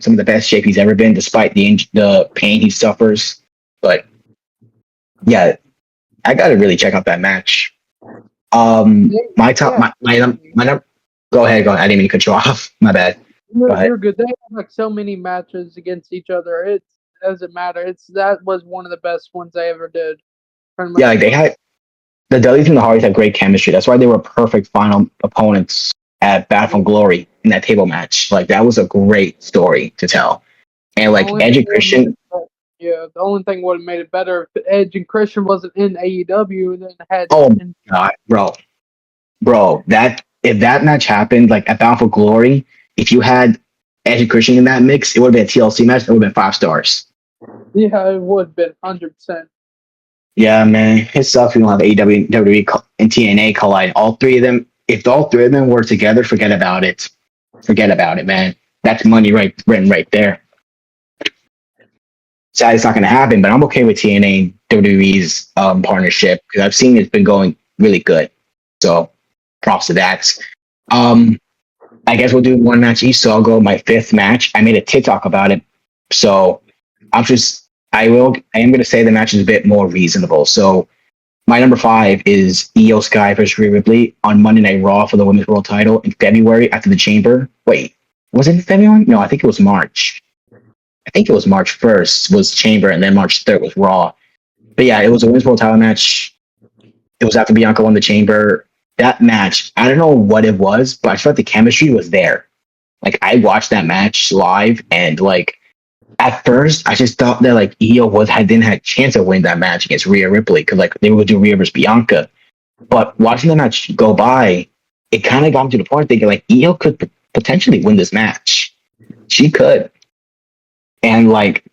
some of the best shape he's ever been, despite the pain he suffers. But yeah, I got to really check out that match. My number. Go ahead. I didn't mean to cut you off. My bad. You're good. They have like so many matches against each other. It doesn't matter. That was one of the best ones they ever did. Yeah, like they had the Dudleys and the Hardys had great chemistry. That's why they were perfect final opponents at Battle from Glory in that table match. Like that was a great story to tell. And like Edge and Christian. Yeah, the only thing would have made it better if Edge and Christian wasn't in AEW and then had. Oh God, bro, if that match happened like at Battle for Glory, if you had Edge and Christian in that mix, it would have been a TLC match. It would have been 5 stars. Yeah, it would have been 100%. Yeah, man, it sucks we don't have AEW, WWE, and TNA collide. All 3 of them. If all 3 of them were together, forget about it. Forget about it, man. That's money written right there. Sad it's not going to happen, but I'm okay with TNA and WWE's partnership because I've seen it's been going really good. So props to that. I guess we'll do 1 match each. So I'll go my 5th match. I made a TikTok about it. So I am going to say the match is a bit more reasonable. So my number 5 is Io Sky versus Rhea Ripley on Monday Night Raw for the Women's World Title in February after the Chamber. Wait, was it in February? No, I think it was March. I think it was March 1st was Chamber, and then March 3rd was Raw. But yeah, it was a Women's World Title match. It was after Bianca won the Chamber. That match, I don't know what it was, but I felt the chemistry was there. Like, I watched that match live, and like, at first, I just thought that like Io didn't have a chance to win that match against Rhea Ripley because like they would do Rhea versus Bianca. But watching the match go by, it kind of got me to the point thinking like Io could potentially win this match. She could. And like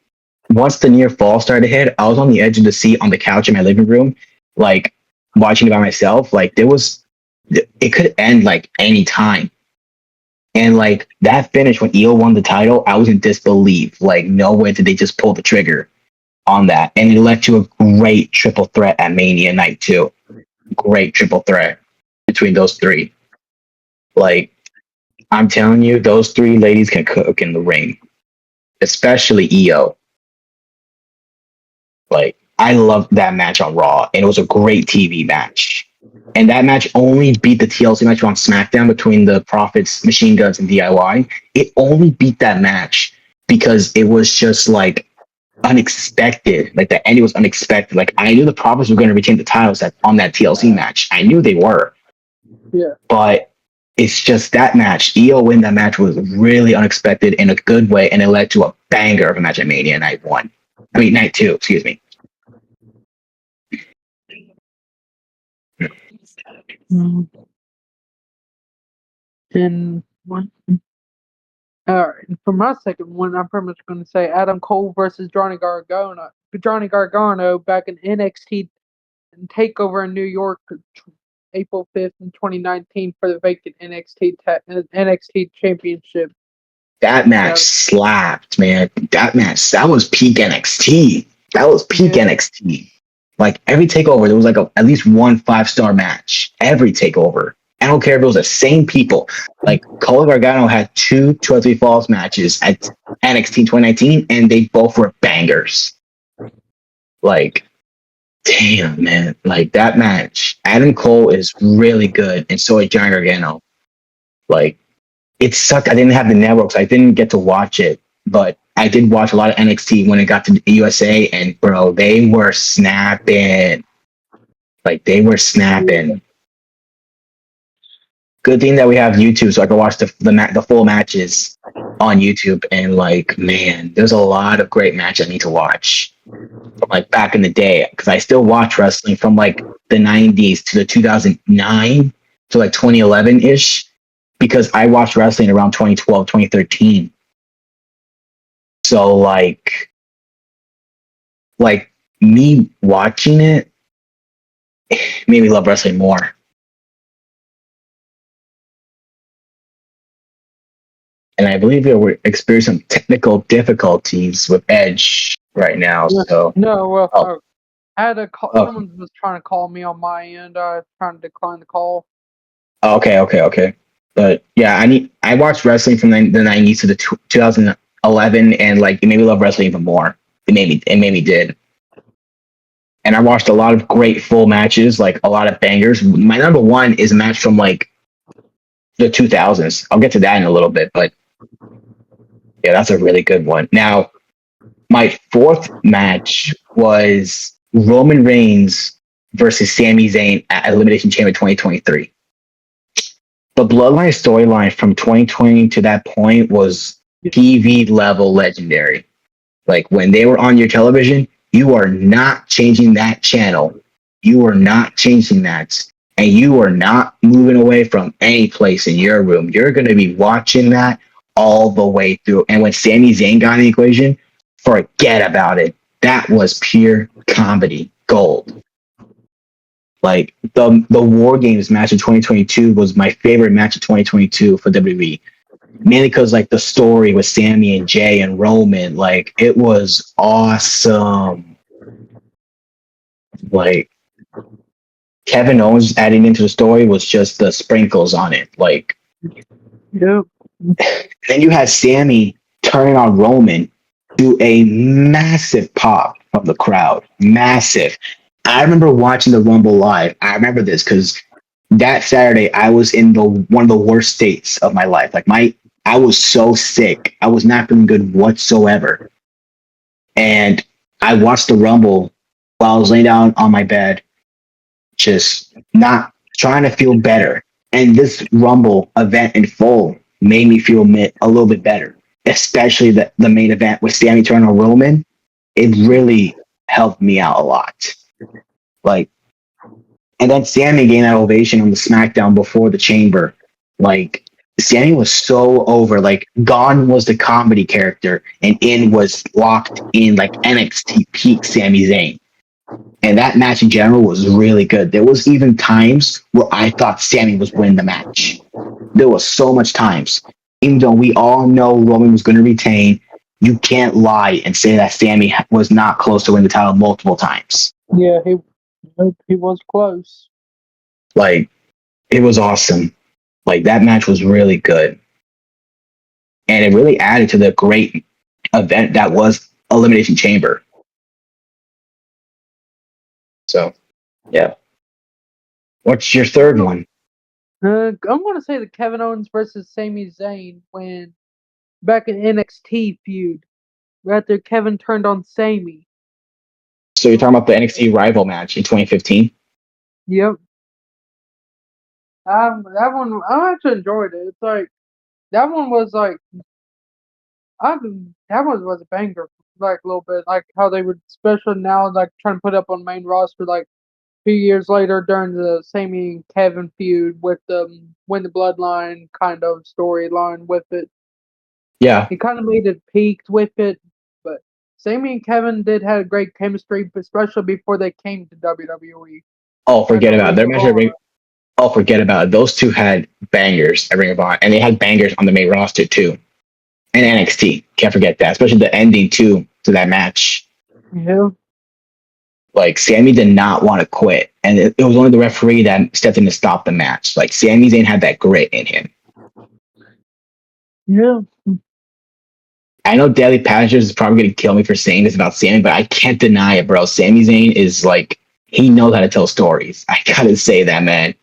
once the near fall started to hit, I was on the edge of the seat on the couch in my living room, like watching it by myself. Like it could end like any time. And like that finish when Io won the title, I was in disbelief. Like, no way did they just pull the trigger on that. And it led to a great triple threat at Mania Night 2. Great triple threat between those three. Like, I'm telling you, those three ladies can cook in the ring. Especially Io. Like, I loved that match on Raw, and it was a great TV match. And that match only beat the TLC match on SmackDown between the Profits, Machine Guns, and DIY. It only beat that match because it was just like unexpected. Like the ending was unexpected. Like I knew the Profits were going to retain the titles on that TLC match. I knew they were. Yeah. But it's just that match. Io win that match was really unexpected in a good way, and it led to a banger of a match at Mania Night 2, excuse me. And one. All right, for my second one, I'm pretty much going to say Adam Cole versus Johnny Gargano. Johnny Gargano back in NXT Takeover in New York, April 5th in 2019 for the vacant NXT Championship. That match slapped, man. That was peak NXT. That was peak NXT. Like every takeover, there was like at least one 5-star match. Every takeover. I don't care if it was the same people. Like Cole and Gargano had 2 3 Falls matches at NXT 2019, and they both were bangers. Like, damn, man. Like that match. Adam Cole is really good, and so is Johnny Gargano. Like, it sucked. I didn't have the networks. I didn't get to watch it, but I did watch a lot of NXT when it got to the USA, and bro, they were snapping. Like they were snapping. Good thing that we have YouTube, so I can watch the full matches on YouTube. And like, man, there's a lot of great matches I need to watch from like back in the day, because I still watch wrestling from like the 90s to the 2009 to like 2011 ish. Because I watched wrestling around 2012, 2013. So like me watching it made me love wrestling more. And I believe we're experiencing some technical difficulties with Edge right now. So I had a call. Someone was trying to call me on my end. I was trying to decline the call. Okay. But yeah, I watched wrestling from the 90s to the 2011, and like it made me love wrestling even more. It made me did. And I watched a lot of great full matches, like a lot of bangers. My number one is a match from like the 2000s. I'll get to that in a little bit, but yeah, that's a really good one. Now, my fourth match was Roman Reigns versus Sami Zayn at Elimination Chamber 2023. The Bloodline storyline from 2020 to that point was TV level legendary. Like when they were on your television, you are not changing that channel. You are not changing that. And you are not moving away from any place in your room. You're going to be watching that all the way through. And when Sami Zayn got in the equation, forget about it. That was pure comedy gold. Like the War Games match of 2022 was my favorite match of 2022 for WWE. Mainly because like the story with Sami and Jay and Roman, like it was awesome. Like Kevin Owens adding into the story was just the sprinkles on it. Like, yep. Then you had Sami turning on Roman to a massive pop from the crowd. Massive. I remember watching the Rumble live. I remember this because that Saturday I was in the one of the worst states of my life. I was so sick. I was not feeling good whatsoever. And I watched the Rumble while I was laying down on my bed, just not trying to feel better. And this Rumble event in full made me feel a little bit better, especially the main event with Sammy Turner and Roman. It really helped me out a lot. Like, and then Sammy gained that ovation on the SmackDown before the Chamber. Like, Sammy was so over. Like, Gone was the comedy character, and In was locked in like NXT peak Sami Zayn. And that match in general was really good. There was even times where I thought Sammy was winning the match. There was so much times. Even though we all know Roman was going to retain, you can't lie and say that Sammy was not close to winning the title multiple times. Yeah, he was close. Like, it was awesome. Like, that match was really good. And it really added to the great event that was Elimination Chamber. So, yeah. What's your third one? I'm going to say the Kevin Owens versus Sami Zayn when back in NXT feud, after Kevin turned on Sami. So you're talking about the NXT rival match in 2015? Yep. That one I actually enjoyed it. It's like that one was like that one was a banger, like a little bit, like how they would, especially now, like trying to put up on main roster, like a few years later during the Sami and Kevin feud with the Win the Bloodline kind of storyline with it. Yeah. He kind of made it peaked with it, but Sami and Kevin did have great chemistry, especially before they came to WWE. Oh, forget about it. Their match at Ring. Oh, forget about it. Those two had bangers at Ring of Honor, and they had bangers on the main roster too, and NXT. Can't forget that, especially the ending too to that match. Yeah. Like, Sami did not want to quit, and it was only the referee that stepped in to stop the match. Like, Sami Zayn had that grit in him. Yeah. I know Daily Passengers is probably going to kill me for saying this about Sami, but I can't deny it, bro. Sami Zayn is like, he knows how to tell stories. I gotta say that, man.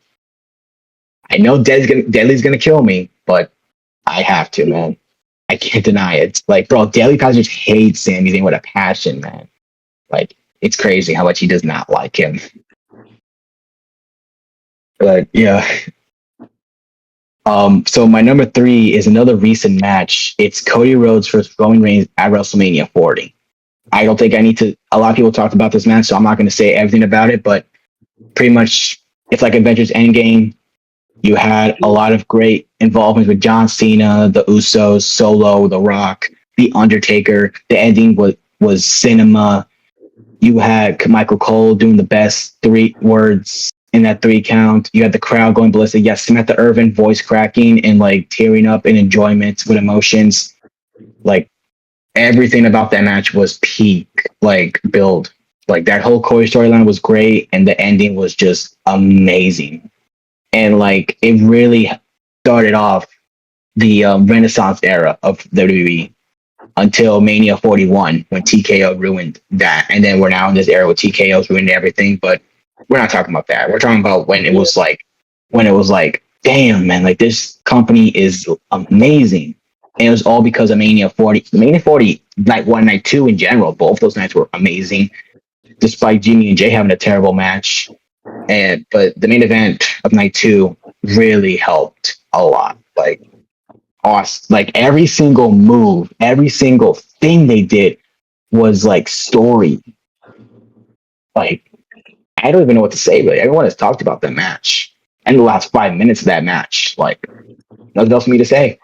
I know Deadly's gonna kill me, but I have to, man. I can't deny it. Like, bro, Daily Passengers hates Sami Zayn with a passion, man. Like, it's crazy how much he does not like him. But yeah. So my number 3 is another recent match. It's Cody Rhodes versus Roman Reigns at WrestleMania 40. I don't think I need to. A lot of people talked about this match, so I'm not going to say everything about it. But pretty much, it's like Avengers Endgame. You had a lot of great involvement with John Cena, the Usos, Solo, The Rock, The Undertaker. The ending was cinema. You had Michael Cole doing the best 3 words in that 3 count. You had the crowd going ballistic. Yes, Samantha Irvin voice cracking and like tearing up in enjoyment with emotions. Like, everything about that match was peak, like, build. Like, that whole Corey storyline was great, and the ending was just amazing. And like, it really started off the Renaissance era of WWE until Mania 41 when TKO ruined that, and then we're now in this era with TKO's ruined everything. But we're not talking about that. We're talking about when it was like, damn, man, like, this company is amazing. And it was all because of Mania 40. Mania 40, night 1, night 2 in general, both those nights were amazing, despite Jimmy and Jay having a terrible match. But the main event of night 2 really helped a lot. Like, awesome. Like, every single move, every single thing they did was like story. Like, I don't even know what to say, really. Everyone has talked about that match and the last 5 minutes of that match. Like, nothing else for me to say.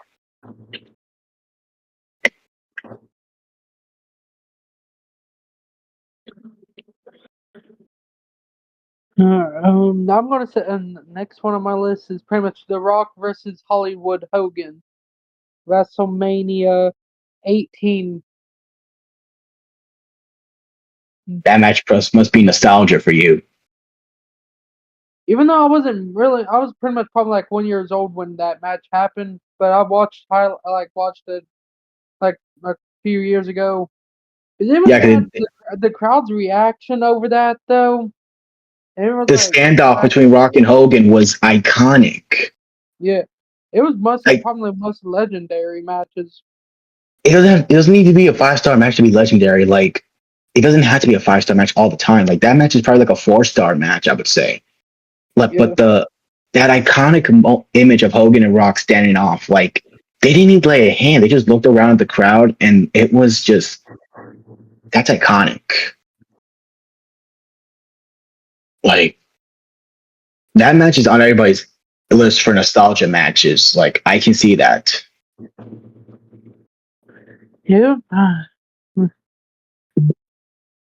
I'm gonna say, and next one on my list is pretty much The Rock versus Hollywood Hogan, WrestleMania 18. That match must be nostalgia for you. Even though I wasn't really, I was pretty much probably like 1 year old when that match happened, but I watched it like a few years ago. Is it Yeah, the crowd's reaction over that though? The standoff between Rock and Hogan was iconic. Yeah, it was Like, probably the most legendary matches. It doesn't need to be a 5-star match to be legendary. Like, it doesn't have to be a 5-star match all the time. Like, that match is probably like a 4-star match, I would say. Like, Yeah. but that iconic image of Hogan and Rock standing off, like, they didn't even lay a hand. They just looked around at the crowd, and it was just, that's iconic. Like, that match is on everybody's list for nostalgia matches. Like, I can see that. Yeah.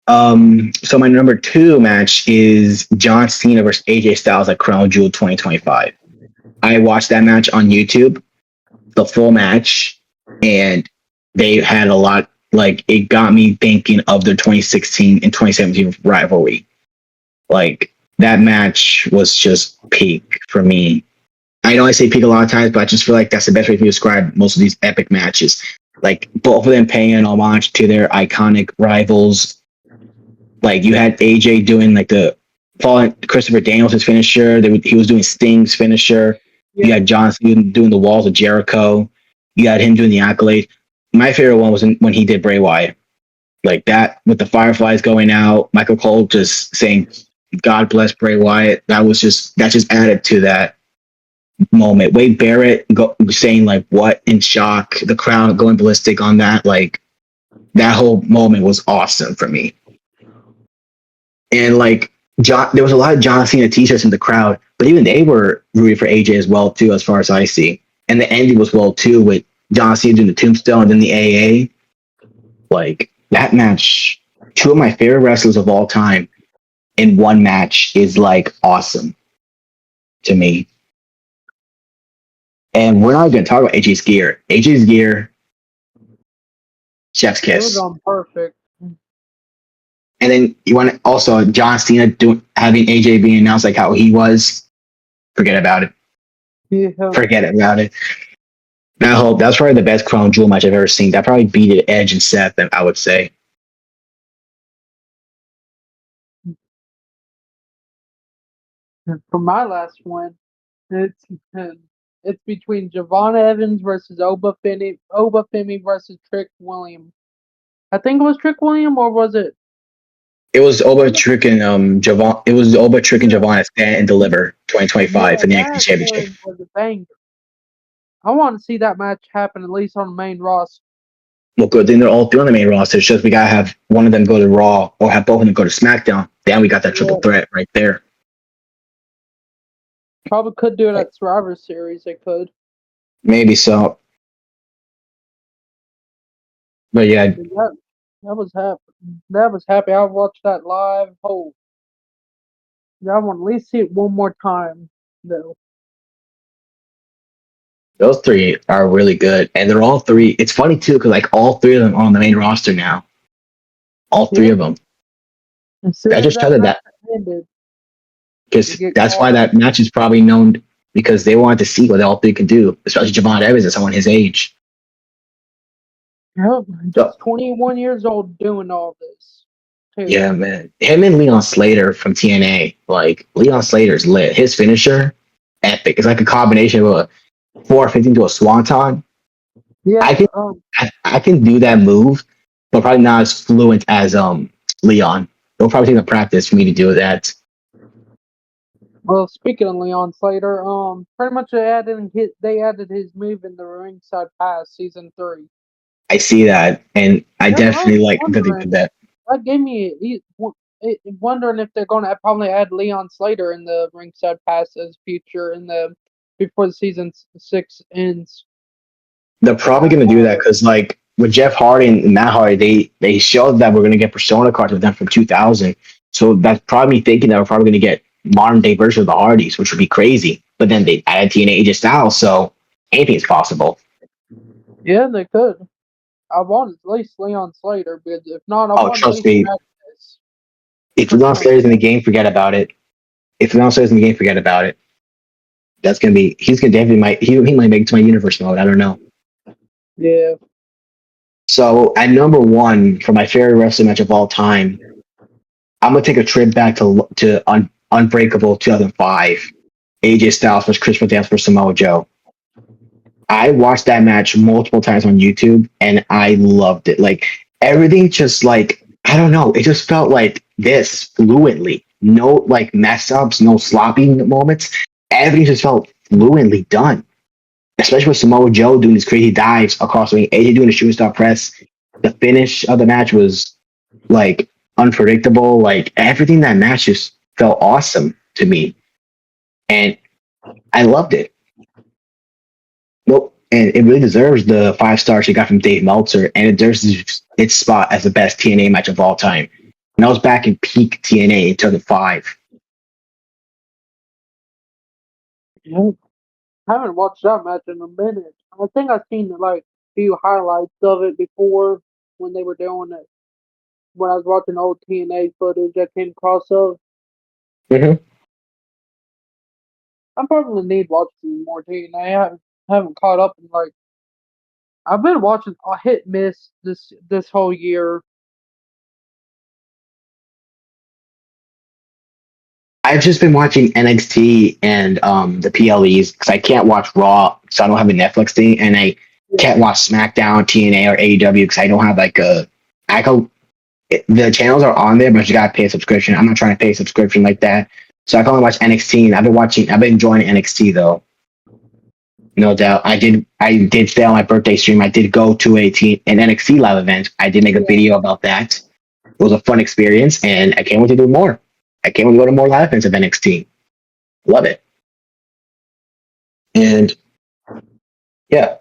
So my number 2 match is John Cena versus AJ Styles at Crown Jewel 2025. I watched that match on YouTube, the full match, and they had a lot. Like, it got me thinking of their 2016 and 2017 rivalry. Like, that match was just peak for me. I know I say peak a lot of times, but I just feel like that's the best way to describe most of these epic matches. Like, both of them paying an homage to their iconic rivals. Like, you had AJ doing like the falling Christopher Daniels' finisher. He was doing Sting's finisher. Yeah. You had John Cena doing the Walls of Jericho. You had him doing the Accolade. My favorite one was when he did Bray Wyatt. Like, that with the Fireflies going out, Michael Cole just saying, "God bless Bray Wyatt." That just added to that moment. Wade Barrett saying like "what" in shock. The crowd going ballistic on that. Like, that whole moment was awesome for me. And like, there was a lot of John Cena t-shirts in the crowd, but even they were rooting for AJ as well too, as far as I see. And the ending was well too, with John Cena doing the tombstone and then the AA. Like, that match, 2 of my favorite wrestlers of all time in one match is like awesome to me. And we're not going to talk about AJ's gear. AJ's gear, chef's kiss. It was on perfect. And then you want to also John Cena having AJ being announced like how he was. Forget about it. Yeah. Forget about it. That's probably the best Crown Jewel match I've ever seen. That probably beat Edge and Seth, I would say. For my last one, it's between Javon Evans versus Oba Femi versus Trick William. I think it was Trick William, or was it? It was Oba Trick and Javon. It was Oba Trick and Javon at Stand and Deliver 2025 for the Yankee Championship. Was a banger. I want to see that match happen at least on the main roster. Well, good. Then they're all 3 on the main roster. It's just we gotta have one of them go to Raw or have both of them go to SmackDown. Then we got that triple threat right there. Probably could do it at Survivor Series. They could. Maybe so. But yeah, that was happy. That was happy. I watched that live. Oh, I want to at least see it one more time, though. Those 3 are really good, and they're all 3. It's funny too, because like all 3 of them are on the main roster now. All 3 of them. I just tell you that because that's why that match is probably known, because they wanted to see what all 3 can do, especially Javon Evans and someone his age. Yep, just 21 years old doing all this. Too. Yeah, man. Him and Leon Slater from TNA. Like, Leon Slater's lit. His finisher, epic. It's like a combination of a 450 to a swanton. Yeah, I can do that move, but probably not as fluent as Leon. It'll probably take a practice for me to do that. Well, speaking of Leon Slater, pretty much they added his move in the Ringside Pass season 3. I see that, and I definitely like that they did that. That gave me wondering if they're going to probably add Leon Slater in the Ringside Pass as future before the season 6 ends. They're probably going to do that because, like, with Jeff Hardy and Matt Hardy, they showed that we're going to get Persona cards with them from 2000. So that's probably me thinking that we're probably going to get modern day version of the Hardys, which would be crazy. But then they added TNA AJ Styles, so anything is possible. Yeah, they could. I want at least Leon Slater, because if not, I want trust me. If Leon Slater's in the game, forget about it. If Leon Slater's in the game, forget about it. That's gonna be. He's gonna definitely he might make it to my universe mode. I don't know. Yeah. So at number 1 for my favorite wrestling match of all time, I'm gonna take a trip back to Unbreakable 2005, AJ Styles versus Chris Dance versus Samoa Joe. I watched that match multiple times on YouTube and I loved it. Like everything just like I don't know, it just felt like this fluently. No like mess ups, no sloppy moments. Everything just felt fluently done. Especially with Samoa Joe doing these crazy dives across the ring, AJ doing the shooting star press. The finish of the match was like unpredictable. Like everything in that match just felt awesome to me. And I loved it. Well, and it really deserves the 5 stars she got from Dave Meltzer, and it deserves its spot as the best TNA match of all time. And that was back in peak TNA in 2005. Yeah. I haven't watched that match in a minute. I think I've seen like a few highlights of it before when they were doing it. When I was watching old TNA footage, I came across of. Mm-hmm. I probably need watching more TNA. I haven't caught up in like I've been watching a hit miss this whole year. I've just been watching NXT and the PLEs because I can't watch Raw because I don't have a Netflix thing, and I Yeah, can't watch SmackDown, TNA, or AEW because I don't have like a. I go the channels are on there, but you gotta pay a subscription. I'm not trying to pay a subscription like that, so I can only watch NXT. And I've been enjoying NXT though, no doubt. I did stay on my birthday stream. I did go to an NXT live event. I did make a yeah. video about that. It was a fun experience, and I can't wait to do more. I can't wait to go to more live events of NXT. Love it. And yeah,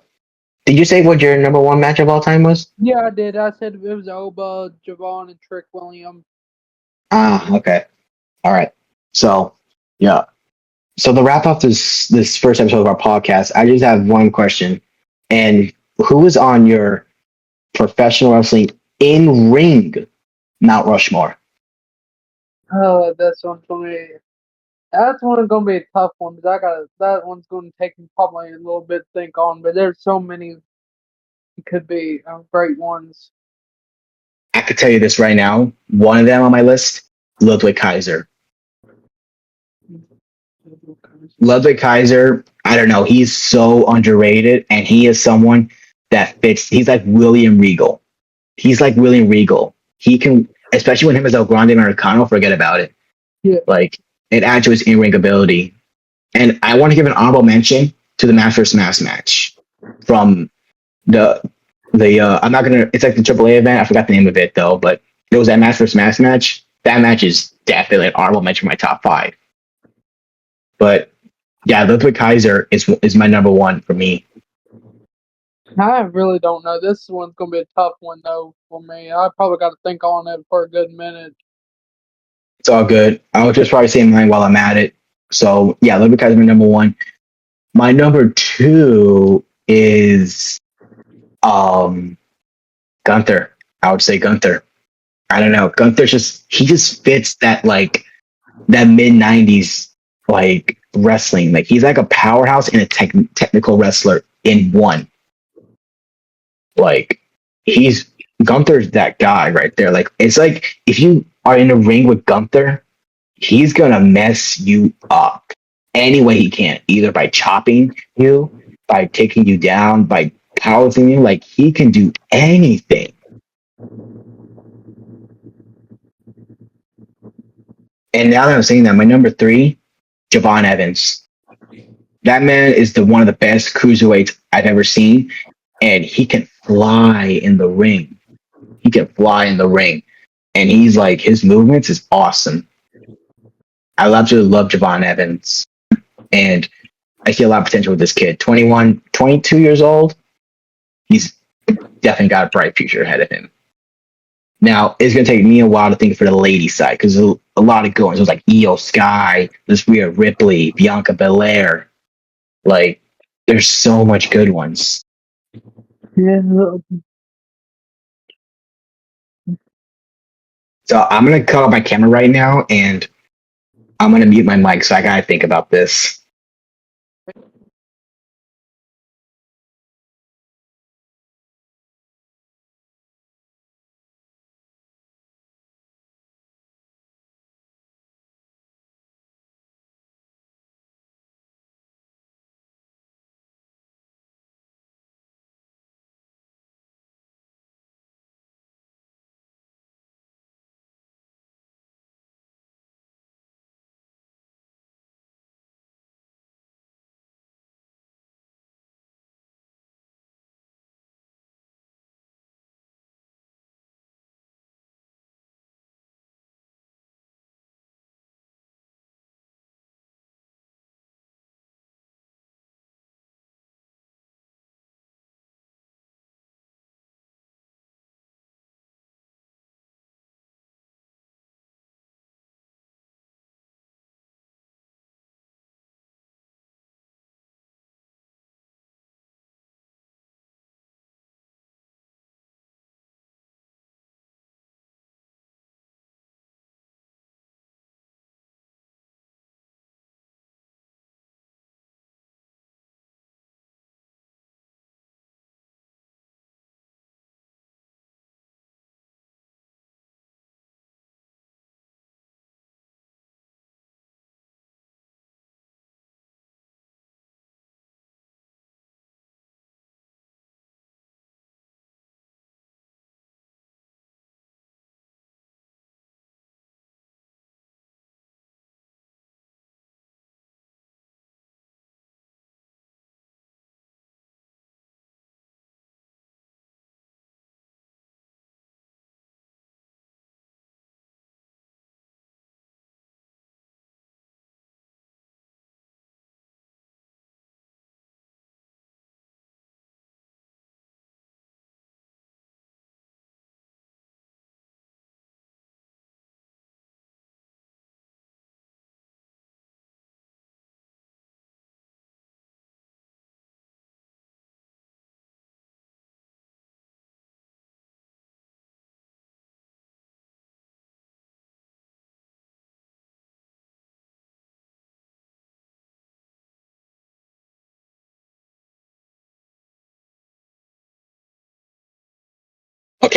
did you say what your number one match of all time was? Yeah, I did. I said it was Oba, Javon, and Trick Williams. Ah, okay, all right. So yeah, so to wrap up this first episode of our podcast, I just have one question. And who is on your professional wrestling in ring Mount Rushmore? Oh, that's one for me. That's one gonna be a tough one because I got that one's gonna take me probably a little bit to think on. But there's so many could be great ones. I could tell you this right now. One of them on my list, Ludwig Kaiser. Ludwig Kaiser, I don't know. He's so underrated, and he is someone that fits. He's like William Regal. He's like William Regal. He can, especially when him as El Grande Americano, forget about it. Yeah. Like, it adds to his in ring ability. And I want to give an honorable mention to the Match vs. Mass match from the I'm not gonna. It's like the AAA event. I forgot the name of it though, but it was that Match vs. Mass match. That match is definitely an honorable mention for my top five. But yeah, Ludwig Kaiser is my number one for me. I really don't know. This one's gonna be a tough one though for me. I probably got to think on it for a good minute. It's all good. I'll just probably say mine while I'm at it. So yeah, Ludwig Kaiser is my number one. My number two is um Gunther. I would say Gunther. I don't know. He just fits that like that mid 90s like wrestling. Like he's like a powerhouse and a technical wrestler in one. Like he's Gunther's that guy right there. Like it's like if you are in a ring with Gunther, he's gonna mess you up any way he can, either by chopping you, by taking you down, by powerlifting you. Like he can do anything. And now that I'm saying that, my number three, Javon Evans. That man is one of the best cruiserweights I've ever seen, and he can fly in the ring. He can fly in the ring, and he's like his movements is awesome. I absolutely love Javon Evans, and I see a lot of potential with this kid. 21, 22 years old. He's definitely got a bright future ahead of him. Now, it's going to take me a while to think for the lady side because there's a lot of goings. There's like Io Sky, there's Rhea Ripley, Bianca Belair. Like, there's so much good ones. Yeah. So I'm going to cut off my camera right now and I'm going to mute my mic so I got to think about this.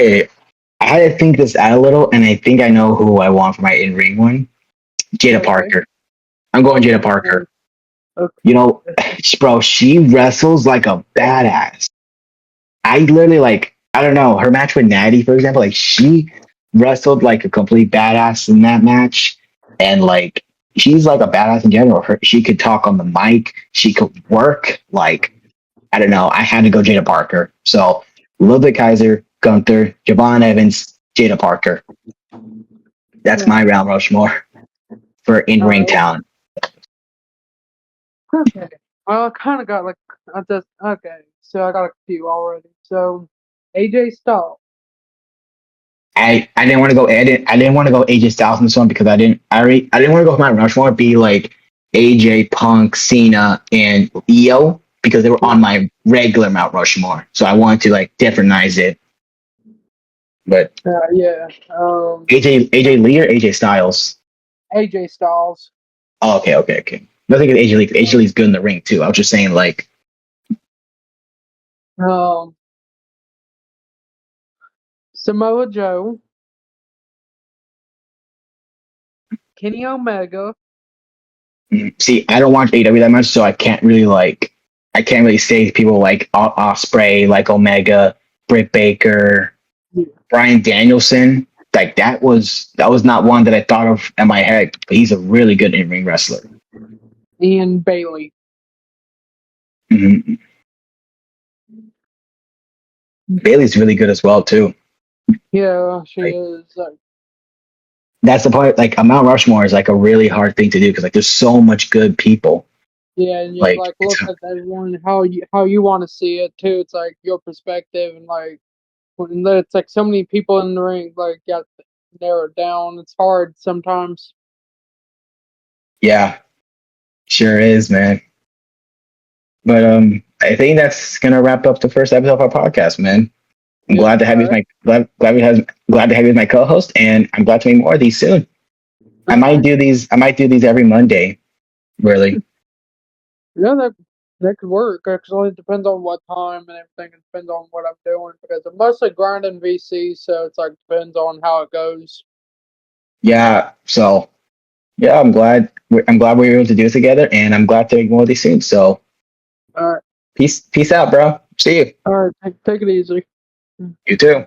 Okay, I had to think this out a little, and I think I know who I want for my in-ring one. Jada Okay. Parker. I'm going Jada Parker. Okay. You know, bro, she wrestles like a badass. I literally like, I don't know, her match with Natty, for example, like she wrestled like a complete badass in that match. And like, she's like a badass in general. She could talk on the mic, she could work. Like, I don't know. I had to go Jada Parker. So, Ludwig Kaiser, Gunther, Javon Evans, Jada Parker. That's my Mount Rushmore for in-ring talent. Okay. Well, I kind of got like okay. So I got a few already. So AJ Styles. I didn't want to go I didn't want to go AJ Styles in this one because I didn't want to go with my Rushmore be like AJ, Punk, Cena, and Io because they were on my regular Mount Rushmore. So I wanted to like differentize it. But Yeah. AJ Lee or AJ Styles? AJ Styles. Oh, okay. Nothing against AJ Lee. AJ Lee's good in the ring too. I was just saying like Samoa Joe. Kenny Omega. See, I don't watch AEW that much, so I can't really say people like Osprey, like Omega, Britt Baker, Bryan Danielson. Like that was not one that I thought of in my head, but he's a really good in ring wrestler. And Bayley. Mm-hmm. Bayley's really good as well too. Yeah, she is. That's the point. Like a Mount Rushmore is like a really hard thing to do because like there's so much good people. Yeah, and you like look at that one how you want to see it too. It's like your perspective and like when it's like so many people in the ring. Like you got to narrow it down. It's hard sometimes. Yeah, sure is, man. But I think that's gonna wrap up the first episode of our podcast, man. I'm glad to have you as my glad to have you as my co-host, and I'm glad to make more of these soon. I might do these every Monday, really. Yeah, that could work. Actually, it depends on what time and everything. It depends on what I'm doing because I'm mostly grinding VC, so it's like depends on how it goes. Yeah. So, yeah, I'm glad we were able to do it together, and I'm glad to make more of these soon. So, all right, peace out, bro. See you. All right, take it easy. You too.